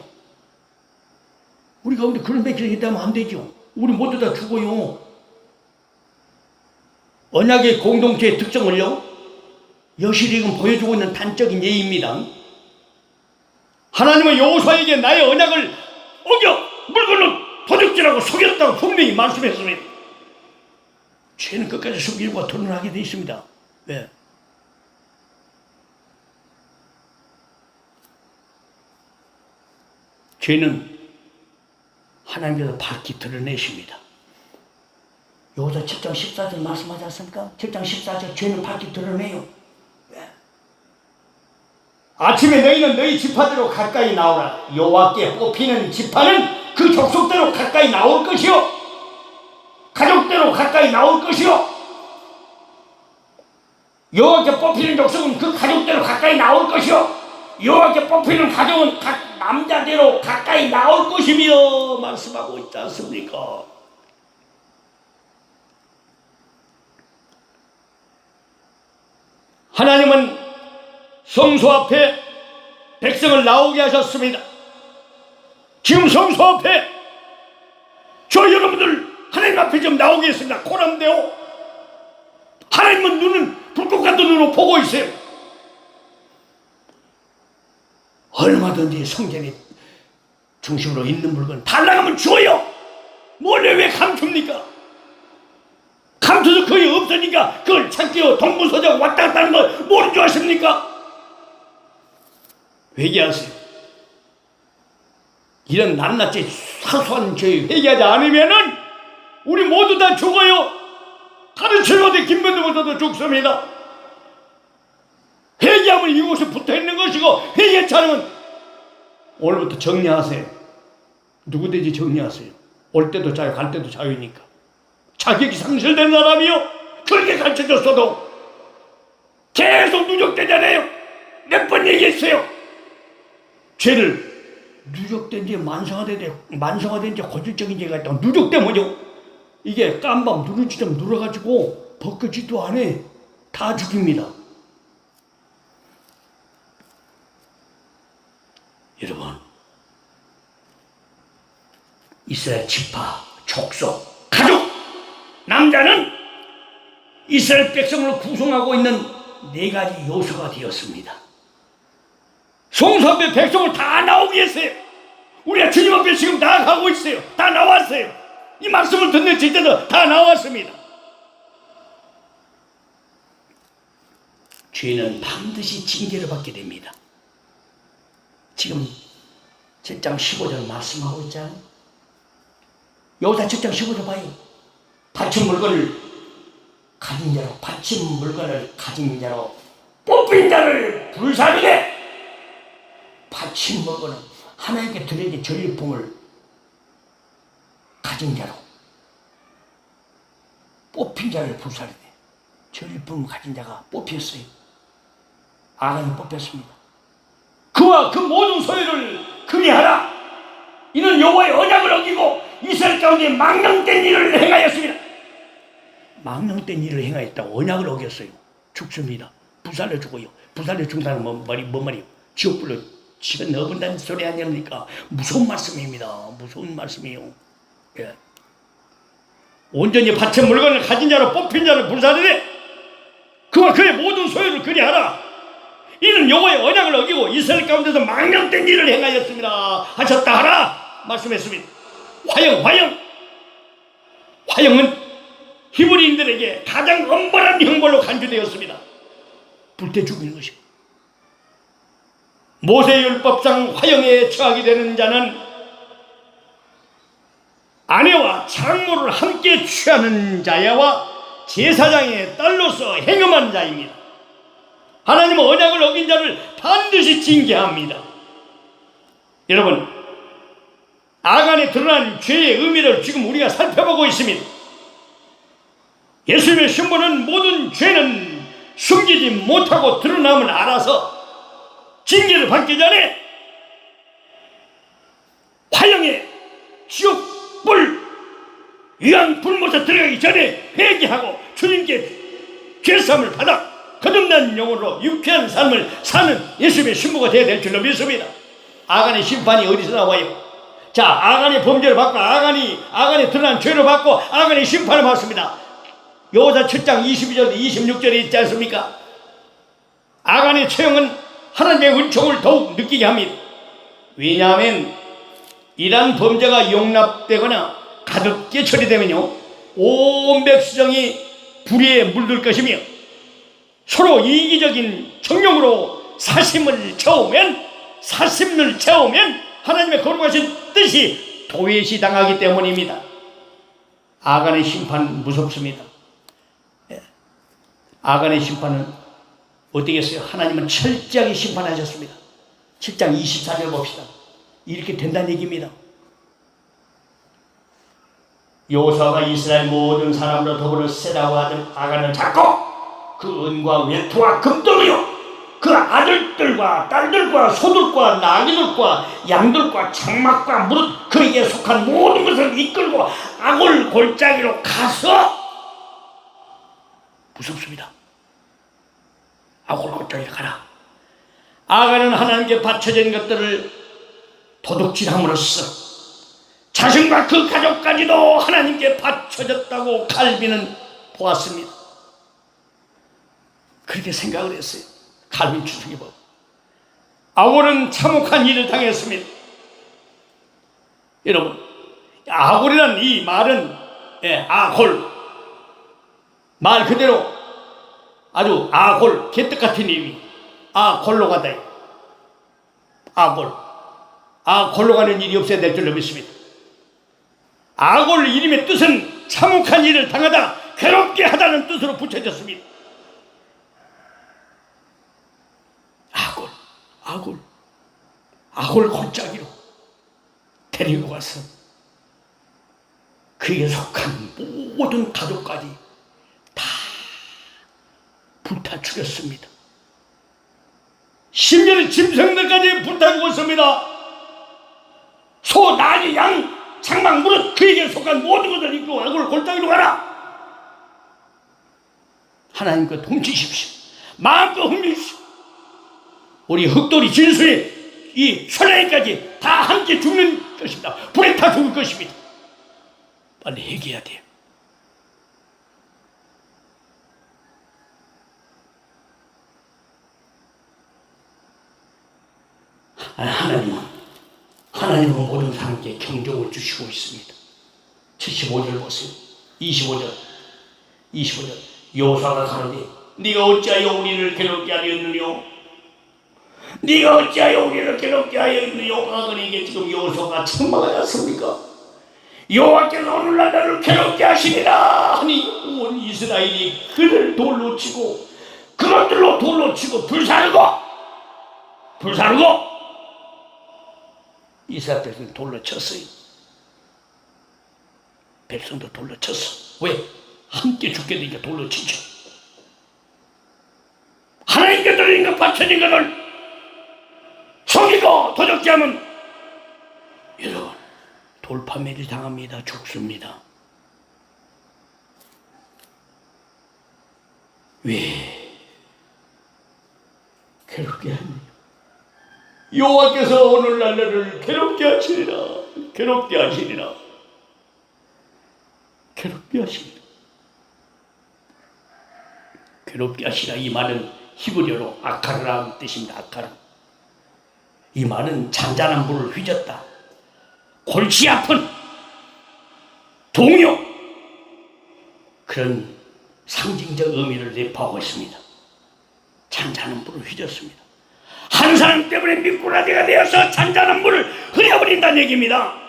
우리 가운데 그런 백성이 있다면 안 되죠. 우리 모두 다 죽어요. 언약의 공동체의 특성을요, 여실히 지금 보여주고 있는 단적인 예입니다. 하나님은 여호수아에게 나의 언약을 어겨 물건을 도둑질하고 속였다고 분명히 말씀했습니다. 죄는 끝까지 숨기고 드러나게 되어 있습니다. 왜? 죄는 하나님께서 밝히 드러내십니다. 여호수아 7장 14절 말씀하지 않습니까? 7장 14절 죄는 밝히 드러내요. 왜? 아침에 너희는 너희 지파대로 가까이 나오라. 여호와께 뽑히는 지파는 그 족속대로 가까이 나올 것이요, 가족대로 가까이 나올 것이요. 여호와께 뽑히는 족속은 그 가족대로 가까이 나올 것이요, 여호와께 뽑히는 가족은 각 남자대로 가까이 나올 것이며 말씀하고 있지 않습니까? 하나님은 성소 앞에 백성을 나오게 하셨습니다. 지금 성소 앞에 저 여러분들 하나님 앞에 좀 나오겠습니다. 코람데오. 하나님은 눈은 불꽃 같은 눈으로 보고 있어요. 얼마든지 성전의 중심으로 있는 물건 달라가면 줘요. 몰래 왜 감춥니까? 감춰서 거의 없으니까 그걸 찾기요 동부서적 왔다 갔다 하는 걸 모른 줄 아십니까? 회개하세요. 이런 낱낱이 사소한 죄 회개하지 않으면은 우리 모두 다 죽어요. 가르치려도 김면도보다도 죽습니다. 회개하면 이곳에 붙어있는 것이고 회개치 않으면 오늘부터 정리하세요. 누구든지 정리하세요. 올 때도 자유 갈 때도 자유니까. 자격이 상실된 사람이요 그렇게 가르쳐줬어도 계속 누적되잖아요. 몇 번 얘기했어요. 죄를 누적된 지 만성화된 지 고질적인 죄가 있다고. 누적되면요 이게 깜밤 누르지점 눌러가지고 벗겨지도 않아. 다 죽입니다. 여러분, 이스라엘 지파, 족속, 가족, 남자는 이스라엘 백성을 구성하고 있는 4가지 요소가 되었습니다. 성소 앞에 백성을 다 나오게 했어요. 우리가 주님 앞에 지금 다 가고 있어요. 다 나왔어요. 이 말씀을 듣는 지체도 다 나왔습니다. 죄는 반드시 징계를 받게 됩니다. 지금 7장 15절 말씀하고 있잖아요. 여기다 7장 15절 봐요. 바친 물건을 가진 자로, 바친 물건을 가진 자로 뽑힌 자를 불사르되, 바친 물건은 하나님께 드려진 전리품을 가진 자로 뽑힌 자를 불사르되, 전리품을 가진 자가 뽑혔어요. 아간이 뽑혔습니다. 그와 그 모든 소유를 그리하라. 이는 여호와의 언약을 어기고 이스라엘 가운데 망령된 일을 행하였습니다. 망령된 일을 행하였다고 언약을 어겼어요. 죽습니다. 부살려 죽어요. 부살려 죽는다는 뭔 말이에요? 지옥불로 집에 넣어본다는 소리 아닙니까? 무서운 말씀입니다. 무서운 말씀이에요. 예. 온전히 바친 물건을 가진 자로 뽑힌 자를 불사르되 그와 그의 모든 소유를 그리하라. 이는 여호와의 언약을 어기고 이스라엘 가운데서 망령된 일을 행하였습니다 하셨다 하라 말씀했습니다. 화형은 히브리인들에게 가장 엄벌한 형벌로 간주되었습니다. 불태 죽이는 것이고, 모세율법상 화형에 처하게 되는 자는 아내와 장모를 함께 취하는 자야와 제사장의 딸로서 행음한 자입니다. 하나님은 언약을 어긴 자를 반드시 징계합니다. 여러분, 아간에 드러난 죄의 의미를 지금 우리가 살펴보고 있습니다. 예수님의 신부는 모든 죄는 숨기지 못하고 드러남을 알아서 징계를 받기 전에 화형의 지옥불 위한 불못에 들어가기 전에 회개하고 주님께 죄사함을 받아 거듭난 영혼으로 유쾌한 삶을 사는 예수님의 신부가 되어야 될 줄로 믿습니다. 아간의 심판이 어디서 나와요? 자, 아간의 범죄를 받고 아간이 드러난 죄를 받고 아간의 심판을 받습니다. 여호수아 7장 22절 26절에 있지 않습니까? 아간의 처형은 하나님의 은총을 더욱 느끼게 합니다. 왜냐하면 이러한 범죄가 용납되거나 가볍게 처리되면요 온 백성이 불의에 물들 것이며 서로 이기적인 정욕으로 사심을 채우면 하나님의 거룩하신 뜻이 도외시당하기 때문입니다. 아간의 심판 무섭습니다. 아간의 심판은 어떻게 했어요? 하나님은 철저하게 심판하셨습니다. 7장 24절 봅시다. 이렇게 된다는 얘기입니다. 여호수아가 이스라엘 모든 사람으로 더불어 세라와 아들 아간을 잡고 그 은과 외투와 금덩이요 그 아들들과 딸들과 소들과 나귀들과 양들과 장막과 무릇 그에게 속한 모든 것을 이끌고 아골 골짜기로 가서, 무섭습니다. 아골 골짜기로 가라. 아간은 하나님께 바쳐진 것들을 도둑질함으로써 자신과 그 가족까지도 하나님께 바쳐졌다고 칼빈은 보았습니다. 그렇게 생각을 했어요. 칼빈 주석이 보고 아골은 참혹한 일을 당했습니다. 여러분, 아골이란 이 말은 아골 말 그대로 아주 아골 개떡 같은 이름이 아골로 가다. 아골로 가는 일이 없어야 될 줄로 믿습니다. 아골 이름의 뜻은 참혹한 일을 당하다 괴롭게 하다는 뜻으로 붙여졌습니다. 아골 골짜기로 데리고 가서 그에 속한 모든 가족까지 다 불타 죽였습니다. 심지어는 짐승들까지 불타 죽었습니다. 소, 나귀, 양, 장막, 무릇 그에게 속한 모든 것을 이끌고 아골 골짜기로 가라. 하나님께 통치십시오. 마음껏 흥미십시오. 우리 흑돌이 진수의 이 천하에까지 다 함께 죽는 것입니다. 불에 타 죽을 것입니다. 빨리 회개해야 돼요. 하나님은 모든 사람께 경종을 주시고 있습니다. 75절 보세요. 25절 여호수아가 가로되 네가 어찌하여 우리를 괴롭게 하려 했느뇨? 네가 어찌하여 우리를 괴롭게 하여 했느뇨? 아그에게 지금 여호수아가 책망하였습니까? 여호와께서 오늘날 나를 괴롭게 하시리라 하니 온 이스라엘이 그를 돌로 치고 그것들로 돌로 치고 불사르고 이스라엘 백성이 돌로 쳤어요. 백성도 돌로 쳤어. 왜? 함께 죽게 되니까 돌로 치죠. 하나님께 드린 것 바쳐진 것을 속이고 도적질하면 여러분 돌파매를 당합니다. 죽습니다. 왜 괴롭게 하니? 여호와께서 오늘날 너를 괴롭게 하시리라. 이 말은 히브리어로 아카르라는 뜻입니다. 아카르. 이 말은 잔잔한 물을 휘젓다, 골치 아픈 동요, 그런 상징적 의미를 내포하고 있습니다. 잔잔한 물을 휘젓습니다. 한 사람 때문에 미꾸라지가 되어서 잔잔한 물을 흐려버린다는 얘기입니다.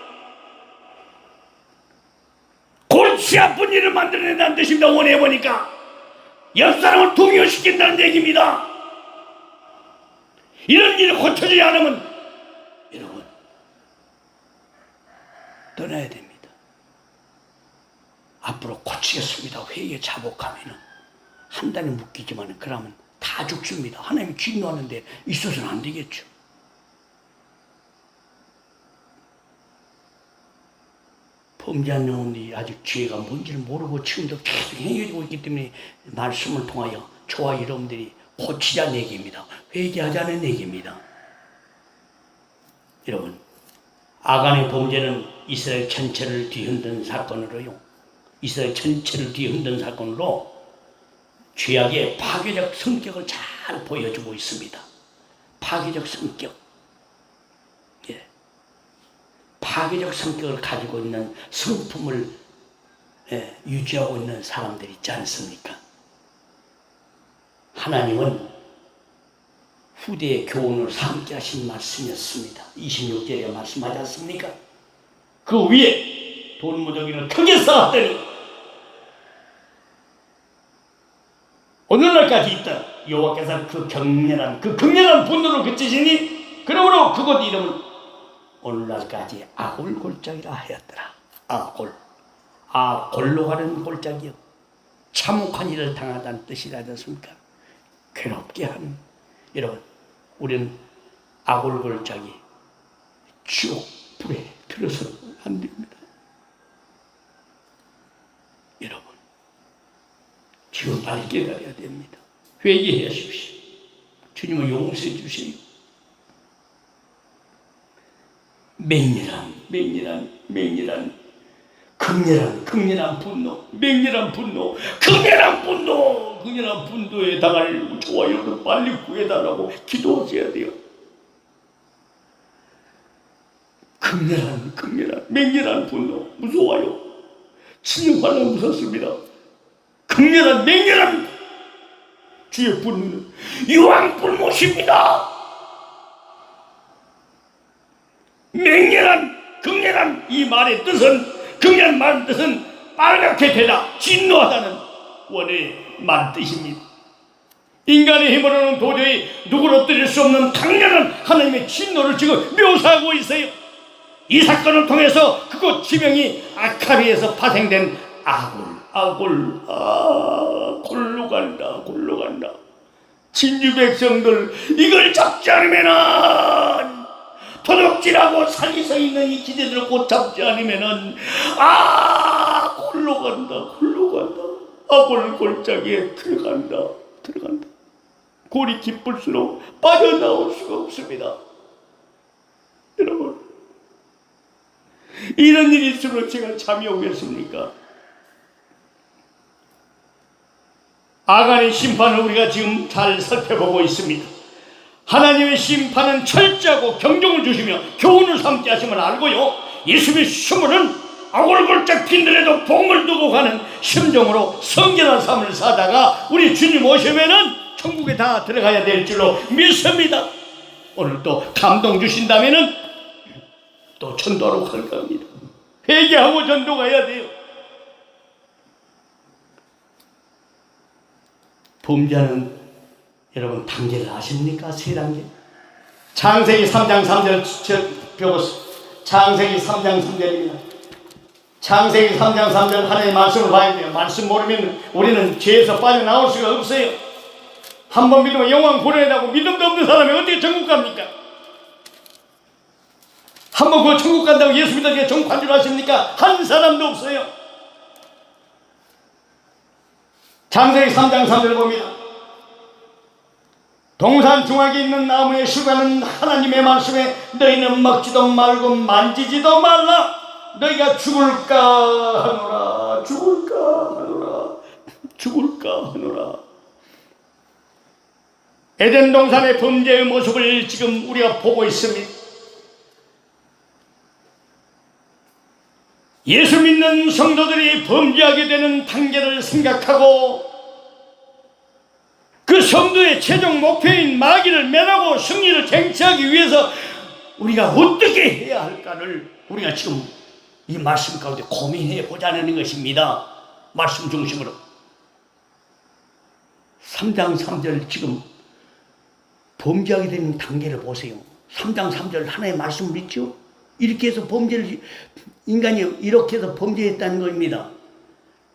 골치 아픈 일을 만들어낸다는 뜻입니다. 원해보니까 옆 사람을 동요시킨다는 얘기입니다. 이런 일을 고쳐주지 않으면 여러분 떠나야 됩니다. 앞으로 고치겠습니다. 회의에 자복하면은 한 달에 묶이지만 그러면 다 죽습니다. 하나님이 진노하는데 있어서는 안 되겠죠. 범죄한 영혼이 아직 죄가 뭔지를 모르고 지금도 계속 행해지고 있기 때문에 말씀을 통하여 저와 여러분들이 고치자는 얘기입니다. 회개하자는 얘기입니다. 여러분, 아간의 범죄는 이스라엘 전체를 뒤흔든 사건으로요. 죄악의 파괴적 성격을 잘 보여주고 있습니다. 파괴적 성격. 파괴적 성격을 가지고 있는 성품을 유지하고 있는 사람들이 있지 않습니까? 하나님은 후대의 교훈을 삼게 하신 말씀이었습니다. 26절에 말씀하지 않습니까? 그 위에 돈무더기를 크게 쌓았더니 오늘날까지 있다. 여호와께서 그 극렬한 분노를 그치시니 그러므로 그곳 이름은 오늘날까지 아골 골짜기라 하였더라. 아골로 가는 골짜기요. 참혹한 일을 당하다는 뜻이라지 않습니까? 괴롭게 하는. 여러분, 우리는 아골 골짜기 지옥 불에 들어서는 안 됩니다. 여러분, 지금 빨리 깨달아야 됩니다. 회개해 주십시오. 주님을 용서해 주세요. 맹렬한 극렬한 분노, 맹렬한 분노, 극렬한 분노에 당할 저와 여러분 빨리 구해달라고 기도하셔야 돼요. 맹렬한 분노 무서워요. 진영화는 무섭습니다. 맹렬한 주의 분노는 유황불못입니다. 극렬한 이 말의 뜻은, 극렬한 말의 뜻은 빨갛게 되다, 진노하다는 원의 말 뜻입니다. 인간의 힘으로는 도저히 누구를 엎드릴 수 없는 강렬한 하나님의 진노를 지금 묘사하고 있어요. 이 사건을 통해서 그곳 지명이 아카리에서 파생된 골로 간다. 진주 백성들, 이걸 잡지 않으면은, 도둑질하고 사기서 있는 이 기대들을 곧 잡지 않으면은, 골로 간다. 아골 골짜기에 들어간다. 골이 깊을수록 빠져나올 수가 없습니다. 여러분, 이런 일이 있으면 제가 잠이 오겠습니까? 아간의 심판을 우리가 지금 잘 살펴보고 있습니다. 하나님의 심판은 철저하고 경종을 주시며 교훈을 삼게 하심을 알고요, 예수의 수모는 아골골짝 빈들에도 복을 두고 가는 심정으로 성결한 삶을 사다가 우리 주님 오시면은 천국에 다 들어가야 될 줄로 믿습니다. 오늘 또 감동 주신다면은 또 전도하러 갈 겁니다. 회개하고 전도 가야 돼요. 범죄는 여러분 단계를 아십니까? 세 단계. 창세기 3장 3절 펴보세요. 창세기 3장 3절입니다. 창세기 3장 3절 하나님의 말씀을 봐야 돼요. 말씀 모르면 우리는 죄에서 빠져나올 수가 없어요. 한번 믿으면 영원 구원이라고 믿음도 없는 사람이 어떻게 천국 갑니까? 한번 그 천국 간다고 예수 믿어서 천국 간 줄 아십니까? 한 사람도 없어요. 창세기 3장 3절 봅니다. 동산 중앙에 있는 나무의 실과는 하나님의 말씀에 너희는 먹지도 말고 만지지도 말라. 너희가 죽을까 하노라. 에덴 동산의 범죄의 모습을 지금 우리가 보고 있습니다. 예수 믿는 성도들이 범죄하게 되는 단계를 생각하고 그 성도의 최종 목표인 마귀를 멸하고 승리를 쟁취하기 위해서 우리가 어떻게 해야 할까를 우리가 지금 이 말씀 가운데 고민해 보자는 것입니다. 말씀 중심으로 3장 3절 지금 범죄하게 되는 단계를 보세요. 3장 3절 하나의 말씀 믿죠? 이렇게 해서 범죄를, 인간이 이렇게 해서 범죄했다는 겁니다.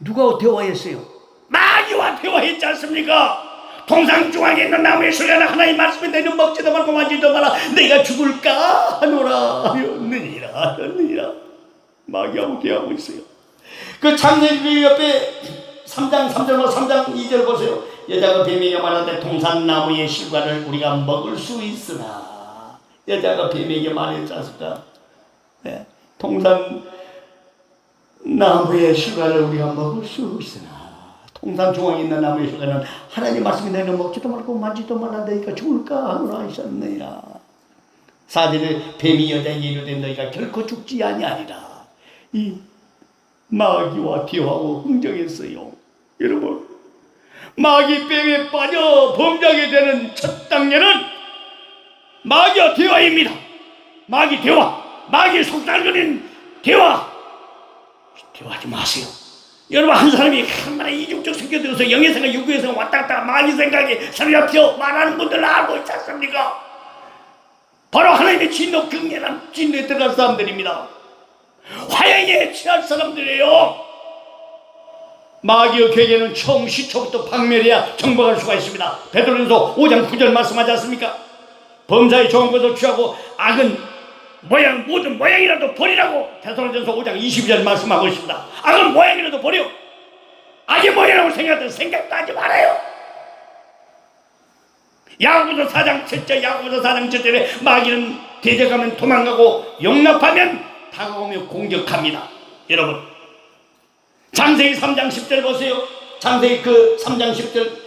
누가 대화했어요? 마귀와 대화했지 않습니까? 동산 중앙에 있는 나무의 실과는 하나님 말씀에 너희는 먹지도 말고 만지지도 마라. 내가 죽을까 하노라 하였느니라. 마귀하고 대화하고 있어요. 그 창세기 옆에 3장 3절로 3장 2절 보세요. 여자가 뱀에게 말하되 동산 나무의 실과를 우리가 먹을 수 있으나, 여자가 뱀에게 말했지 않습니까? 네. 동산 나무의 실과를 우리가 먹을 수 있으나, 동산 중앙에 있는 나무의 실과는 하나님 말씀이 너희는 먹지도 말고 만지도 말라. 너희가 죽을까 하노라 하셨느니라. 4절에 뱀이 여자에게 이르되 너희가 결코 죽지 아니하리라. 이 마귀와 대화하고 흥정했어요. 여러분, 마귀 뱀에 빠져 범죄하게 되는 첫 단계는 마귀와 대화입니다. 마귀 대화, 마귀 속삭이는 대화하지 마세요. 여러분, 한 사람이 얼마나 이중적 성격들어서 영의 생각, 육의 생각 왔다 갔다 마귀 생각에 사로잡혀 말하는 분들 알고 있지 않습니까? 바로 하나님의 진노, 극렬한 진노에 들어갈 사람들입니다. 화형에 취할 사람들이에요. 마귀의 계계는 처음 시초부터 박멸해야 정복할 수가 있습니다. 베드로전서 5장 9절 말씀하지 않습니까? 범사에 좋은 것을 취하고 악은 모든 모양이라도 버리라고 베드로전서 5장 22절 말씀하고 있습니다. 악은 모양이라도 버려. 악의 모양이라고 생각하던 생각도 하지 말아요. 야고보서 4장 7절, 야고보서 4장 7절에 마귀는 대적하면 도망가고 용납하면 다가오며 공격합니다. 여러분, 창세기 3장 10절 보세요. 창세기 3장 10절.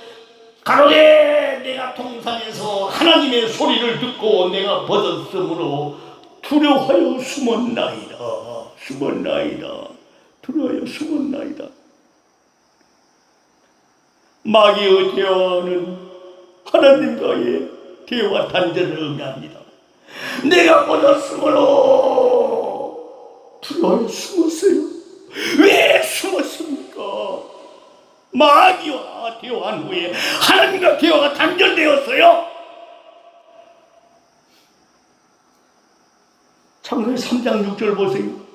가로되 내가 동산에서 하나님의 소리를 듣고 내가 벗었으므로 두려워하여 숨었나이다. 두려워하여 숨었나이다. 마귀의 대화는 하나님과의 대화 단절을 의미합니다. 내가 벗었으므로 두려워하여 숨었어요. 왜 숨었습니까? 마귀와 대화한 후에 하나님과 대화가 단절되었어요. 창세기 3장 6절 보세요.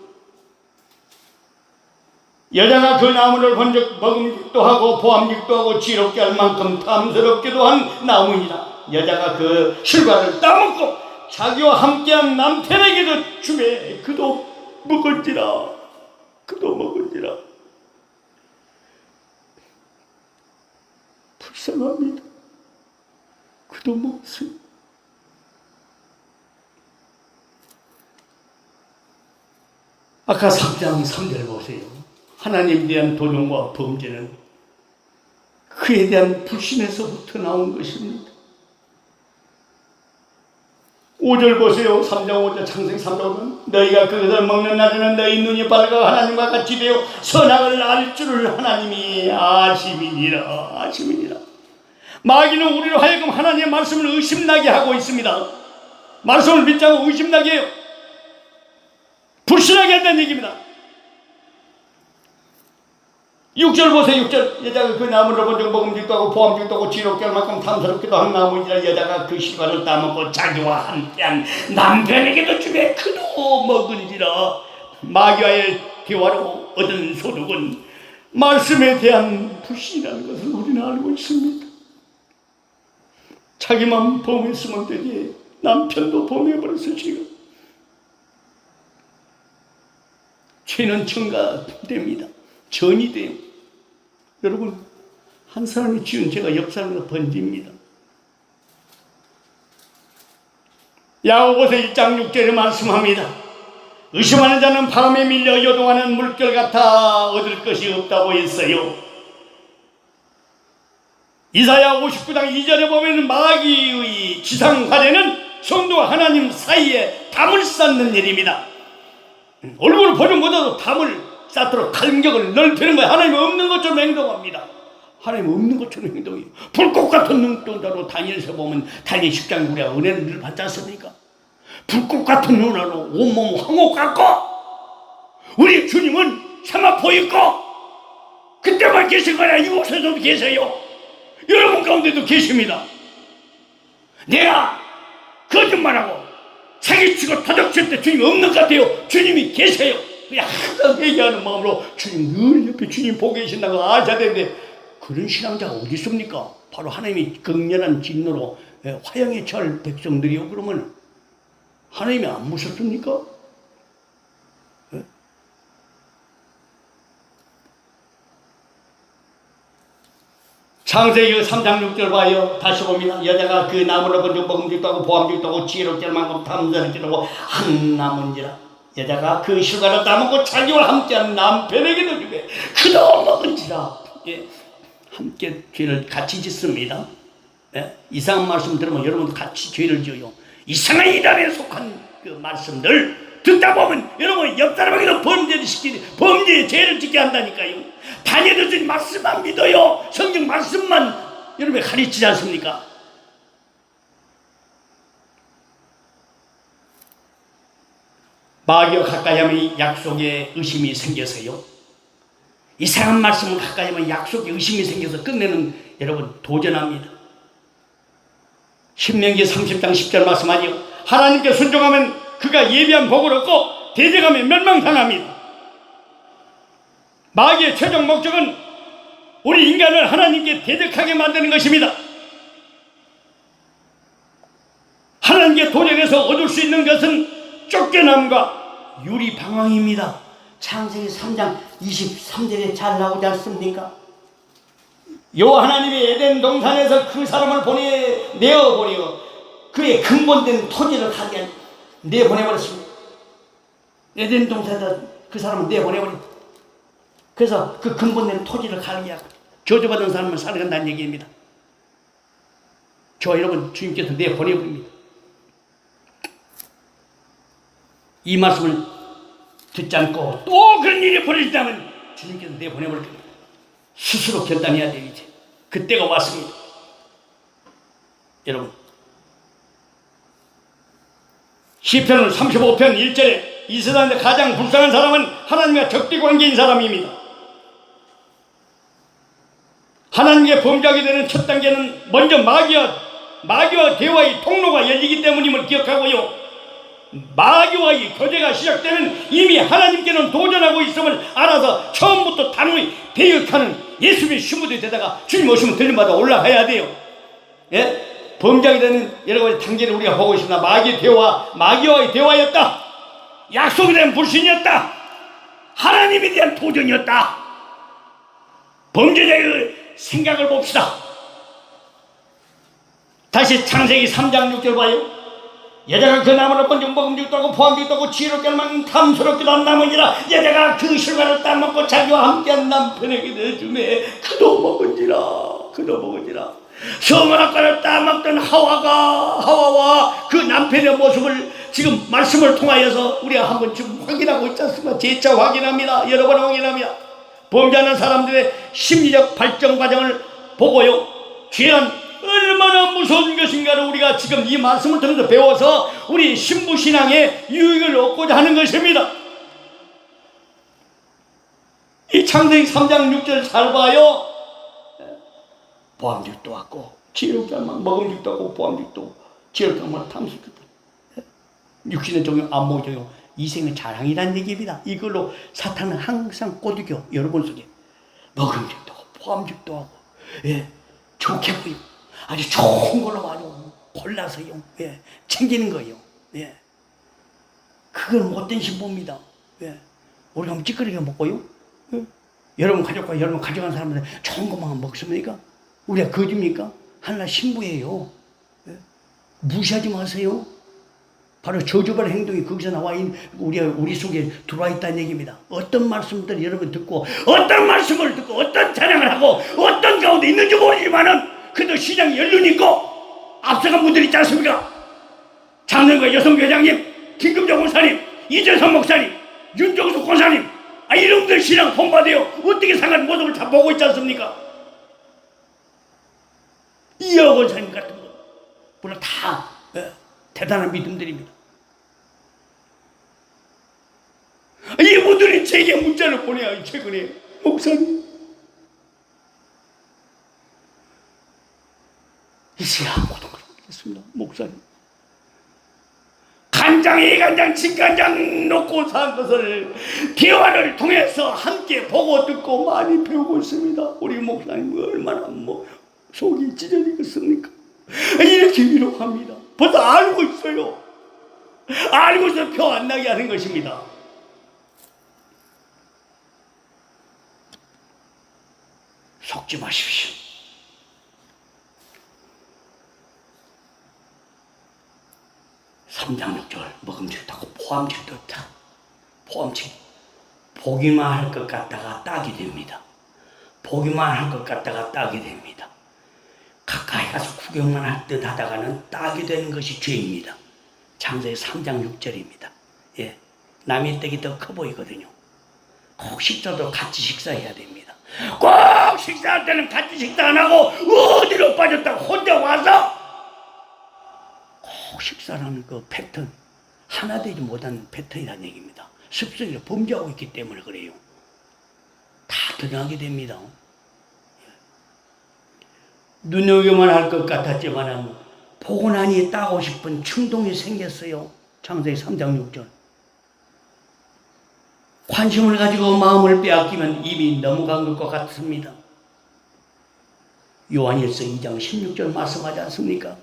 여자가 그 나무를 본즉 먹음직도 하고 보암직도 하고 지롭게 할 만큼 탐스럽기도 한 나무니라. 여자가 그 실과를 따먹고 자기와 함께한 남편에게도 주매 그도 먹은지라. 불쌍합니다. 그도 먹었어요. 아까 3장 3절 보세요. 하나님에 대한 도전과 범죄는 그에 대한 불신에서부터 나온 것입니다. 5절 보세요. 3장 5절 창세기 3장 5절. 너희가 그것을 먹는 날에는 너희 눈이 밝아 하나님과 같이 되어 선악을 알 줄을 하나님이 아심이니라. 마귀는 우리로 하여금 하나님의 말씀을 의심나게 하고 있습니다. 말씀을 믿지 않고 의심나게 해요. 불신하게 한다는 얘기입니다. 6절 보세요. 6절. 여자가 그 나무를 본즉 먹음직도 하고 보암직도 하고 지롭게 할 만큼 탐스럽기도 한 나무니라. 여자가 그 실과를 따먹고 자기와 함께한 남편에게도 주매 그도 먹은지라. 마귀와의 대화로 얻은 소득은 말씀에 대한 불신이라는 것을 우리는 알고 있습니다. 자기만 범했으면 되지 남편도 범해버렸어요. 죄는 첨가됩니다. 전이 돼요. 여러분, 한 사람이 지은 죄가 옆 사람으로 번집니다. 야고보서 1장 6절에 말씀합니다. 의심하는 자는 바람에 밀려 요동하는 물결 같아 얻을 것이 없다고 했어요. 이사야 59장 2절에 보면 마귀의 지상화되는 성도와 하나님 사이에 담을 쌓는 일입니다. 얼굴을 보는 것보다도 담을 쌓도록 간격을 넓히는 거예요. 하나님 없는 것처럼 행동합니다. 하나님 없는 것처럼 행동해요. 불꽃 같은 눈동자로 다니엘서 보면 다니엘 10장에 우리가 은혜를 늘 받지 않습니까? 불꽃 같은 눈으로 온몸 황옥 같고 우리 주님은 세마포 있고 그때만 계신 거냐 이곳에도 계세요. 여러분 가운데도 계십니다. 내가 거짓말하고 사기치고 도둑질 때 주님이 없는 것 같아요. 주님이 계세요. 그냥 항상 얘기하는 마음으로 주님 늘 옆에 주님 보고 계신다고 아셔야 되는데 그런 신앙자가 어디 있습니까? 바로 하나님이 극렬한 진노로 화형에 처할 백성들이요. 그러면 하나님이 안 무섭습니까? 창세기 3장 6절 봐요. 다시 봅니다. 여자가 그 나무를 본즉 먹음직도 하고 보암직도 하고 지혜롭게 할 만큼 탐스럽기도 하고 한 나무니라. 여자가 그 실과를 따먹고 자기와 함께한 남편에게도 주게 그도 먹은지라. 예. 함께 죄를 같이 짓습니다. 예? 이상한 말씀 들으면 여러분도 같이 죄를 지어요. 이상한 이단에 속한 그 말씀들 듣다 보면 여러분 옆 사람에게도 범죄의 죄를 짓게 한다니까요. 다니엘서 말씀만 믿어요. 성경 말씀만 여러분이 가르치지 않습니까? 마귀와 가까이 하면 약속에 의심이 생겨서요. 이상한 말씀을 가까이 하면 약속에 의심이 생겨서 끝내는 여러분 도전합니다. 신명기 30장 10절 말씀하지요. 하나님께 순종하면 그가 예비한 복을 얻고 대적하면 멸망당합니다. 마귀의 최종 목적은 우리 인간을 하나님께 대적하게 만드는 것입니다. 하나님께 도전해서 얻을 수 있는 것은 쫓겨남과 유리방황입니다. 창세기 3장 23절에 잘 나오지 않습니까? 여호와 하나님이 에덴 동산에서 그 사람을 내어 보내어 그의 근본된 토지를 가게 내보내버렸습니다. 에덴 동산에다 그 사람을 내보내버립니다. 그래서 그 근본된 토지를 가르게 하고 저주받은 사람을 살아간다는 얘기입니다. 저 여러분 주님께서 내보내버립니다. 이 말씀을 듣지 않고 또 그런 일이 벌어진다면 주님께서 내보내버릴 겁니다. 스스로 결단해야 돼요. 이제 그때가 왔습니다. 여러분 시편 35편 1절에 이 세상에 가장 불쌍한 사람은 하나님과 적대 관계인 사람입니다. 하나님께 범죄하게 되는 첫 단계는 먼저 마귀와 대화의 통로가 열리기 때문임을 기억하고요, 마귀와의 교제가 시작되면 이미 하나님께는 도전하고 있음을 알아서 처음부터 단호히 대역하는 예수님의 신부들이 되다가 주님 오시면 들림받아 올라가야 돼요. 예? 범죄하게 되는 여러 가지 단계를 우리가 보고 있습니다. 마귀와의 대화였다. 약속에 대한 불신이었다. 하나님에 대한 도전이었다. 범죄자의 생각을 봅시다. 다시 창세기 3장 6절 봐요. 여자가 그 나무를 먼저 먹음직도 하고 포함직도 하고 지혜롭게 할 만큼 탐스럽기도 한 나무니라. 여자가 그 실과를 따먹고 자기와 함께한 남편에게 내주매 그도 먹은지라. 성언악과를 따먹던 하와와 그 남편의 모습을 지금 말씀을 통하여서 우리가 한번 지금 확인하고 있지 않습니까? 재차 확인합니다. 여러 번 확인합니다. 범죄하는 사람들의 심리적 발전 과정을 보고요, 죄는 얼마나 무서운 것인가를 우리가 지금 이 말씀을 통해서 배워서 우리 신부신앙의 유익을 얻고자 하는 것입니다. 이 창세기 3장 6절 잘 봐요. 보암직도 하고 지혜롭게 하면 먹음직도 하고 보암직도 지혜롭게 하면 탐스럽게 육신의 종교 안목의 종교 이생의 자랑이라는 얘기입니다. 이걸로 사탄은 항상 꼬드겨 여러분 속에 먹음직도 하고 보암직도 하고, 예, 좋게 보이고 아주 좋은 걸로 아주 골라서요, 예, 챙기는 거예요. 예, 그건 못된 신부입니다. 예, 우리가 한번 찌끄리게 먹고요, 예? 여러분 가족과 여러분 가져간 사람들 좋은 것만 먹습니까? 우리가 거짓입니까? 하나 신부예요. 예? 무시하지 마세요. 바로 저주받은 행동이 거기서 나와 있는 우리 속에 들어와 있다는 얘기입니다. 어떤 말씀들 여러분 듣고 어떤 말씀을 듣고 어떤 찬양을 하고 어떤 가운데 있는지 모르지만은 그래도 시장이 연륜 있고 앞서간 분들이 있지 않습니까? 장로과 여성회장님, 김금정 권사님, 이재선 목사님, 윤정수 권사님, 이런 분들 신앙 본받아요. 어떻게 상한 모습을 다 보고 있지 않습니까? 이여 권사님 같은 분 물론 다 대단한 믿음들입니다. 이분들이 제게 문자를 보내요. 최근에 목사님 이제 아무도 모르겠습니다. 목사님 간장, 진간장 놓고 산 것을 대화를 통해서 함께 보고 듣고 많이 배우고 있습니다. 우리 목사님 얼마나 속이 찢어지겠습니까? 이렇게 위로합니다. 벌써 알고 있어요. 알고 있어 표 안 나게 하는 것입니다. 속지 마십시오. 삼장육절 먹음직도 하고 포함직도 없다. 포함직 보기만 할 것 같다가 딱이 됩니다. 보기만 할 것 같다가 딱이 됩니다. 가까이 가서 구경만 할 듯 하다가는 딱이 되는 것이 죄입니다. 창세기 3장 6절입니다. 예, 남의 떡이 더 커 보이거든요. 꼭 식사도 같이 식사해야 됩니다. 꼭 식사할 때는 같이 식사 안 하고 어디로 빠졌다고 혼자 와서 꼭 식사라는 그 패턴, 하나 되지 못한 패턴이라는 얘기입니다. 습성이 범죄하고 있기 때문에 그래요. 다 드러나게 됩니다. 눈여겨만 할 것 같았지만 보고 나니 따고 싶은 충동이 생겼어요. 창세기 3장 6절. 관심을 가지고 마음을 빼앗기면 입이 넘어간 것과 같습니다. 요한일서 2장 16절 말씀하지 않습니까?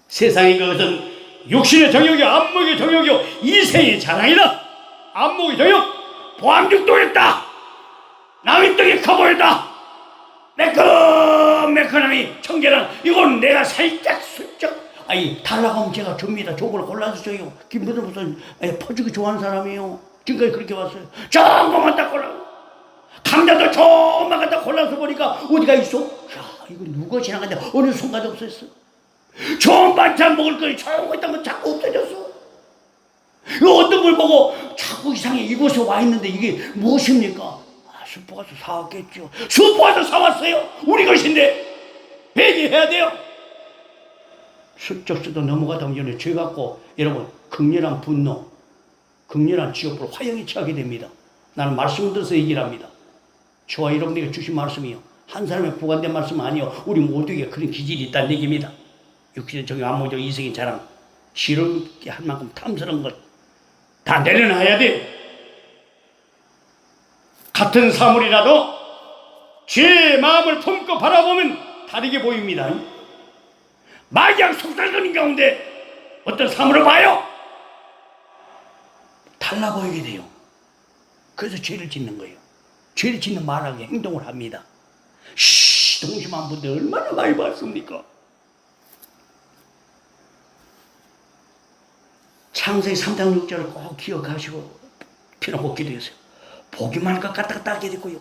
세상의 것은 육신의 정욕이요 안목의 정욕이요 이생의 자랑이다. 안목의 정욕 보암직도였다. 남의 떡이 커 보였다. 매콤함이 청결한 이건 내가 살짝 슬쩍 아니 달라고 하면 제가 줍니다. 좋은 걸 골라서 줘요. 김부도 무슨 퍼주기 좋아하는 사람이에요. 지금까지 그렇게 왔어요. 좋은 것만 딱 골라. 감자도 좋은 것만 갖다 골라서 보니까 어디가 있어? 야, 이거 누가 지나가는데 어느 순간도 없었어. 좋은 반찬 먹을 거니 좋은 거 있던 건 자꾸 없어졌어. 이거 어떤 걸 보고 자꾸 이상해. 이곳에 와 있는데 이게 무엇입니까? 아, 슈퍼 가서 사왔겠죠. 슈퍼 가서 사왔어요. 우리 것인데 회개해야 돼요. 슬쩍슬쩍 넘어가다 보면 죄 갖고 여러분 극렬한 분노, 극렬한 지옥으로 화형에 처하게 됩니다. 나는 말씀을 들어서 얘기를 합니다. 저와 여러분에게 주신 말씀이요, 한 사람에 부과된 말씀은 아니요, 우리 모두에게 그런 기질이 있다는 얘기입니다. 육신의 정의, 안목적, 이성의 자랑, 지름게 할 만큼 탐스러운 것 다 내려놔야 돼. 같은 사물이라도 제 마음을 품고 바라보면 다르게 보입니다. 마귀랑 속삭이는 가운데 어떤 사물을 봐요. 달라 보이게 돼요. 그래서 죄를 짓는 거예요. 죄를 짓는 말하게 행동을 합니다. 동심한 분들 얼마나 많이 봤습니까? 창세기 3장 6절을 꼭 기억하시고 펴놓고 기도했어요. 보기만 할 것 같다가 따게 됐고요,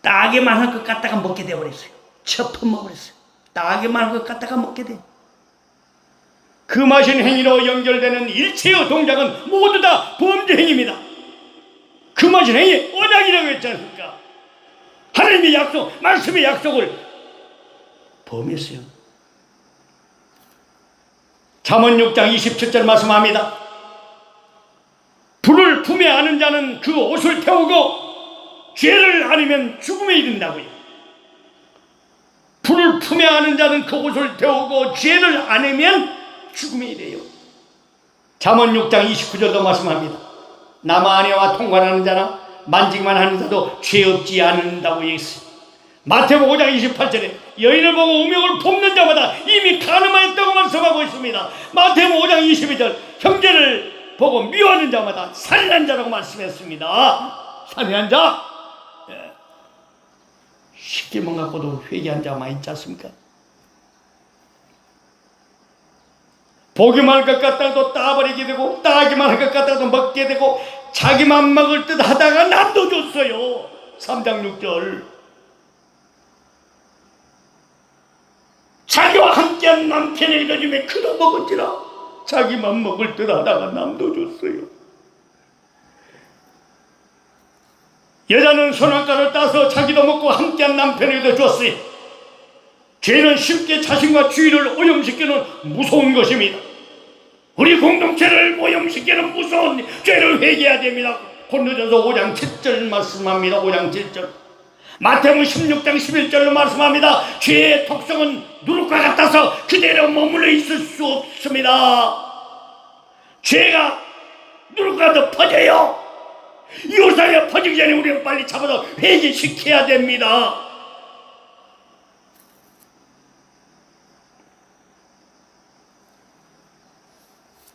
따기만 할 것 같다가 먹게 되어버렸어요. 첩은 먹어버렸어요. 따기만 할 것 같다가 먹게 돼. 그 마신 행위로 연결되는 일체의 동작은 모두 다 범죄 행위입니다. 그 마신 행위 언약이라고 했지 않습니까? 하나님의 약속, 말씀의 약속을 범했어요. 잠언 6장 27절 말씀합니다. 불을 품에 안은 자는 그 옷을 태우고 죄를 안으면 죽음에 이른다고요. 불을 품에 안은 자는 그 옷을 태우고 죄를 안으면 죽음에 이래요. 잠언 6장 29절도 말씀합니다. 남 아내와 통관하는 자나 만지기만 하는 자도 죄 없지 않는다고 했어요. 마태복음 5장 28절에 여인을 보고 우명을 품는 자마다 이미 간음하였다고 말씀하고 있습니다. 마태복음 5장 22절 형제를 보고 미워하는 자마다 살인한 자라고 말씀했습니다. 살인한 자, 쉽게만 갖고도 회개한 자 많이 있지 않습니까? 보기만 할 것 같다가도 따버리게 되고, 따기만 할 것 같다가도 먹게 되고, 자기만 먹을 듯 하다가 남도 줬어요. 3장 6절. 자기와 함께한 남편의 이러짐에 그도 먹은지라 자기만 먹을 듯 하다가 남도 줬어요. 여자는 선악과를 따서 자기도 먹고 함께한 남편에게도 줬어요. 죄는 쉽게 자신과 주위를 오염시키는 무서운 것입니다. 우리 공동체를 오염시키는 무서운 죄를 회개해야 됩니다. 고린도전서 5장 7절 말씀합니다. 5장 7절. 마태복음 16장 11절로 말씀합니다. 죄의 독성은 누룩과 같아서 그대로 머물러 있을 수 없습니다. 죄가 누룩과 더 퍼져요. 이웃사회에 퍼지기 전에 우리는 빨리 잡아서 회개시켜야 됩니다.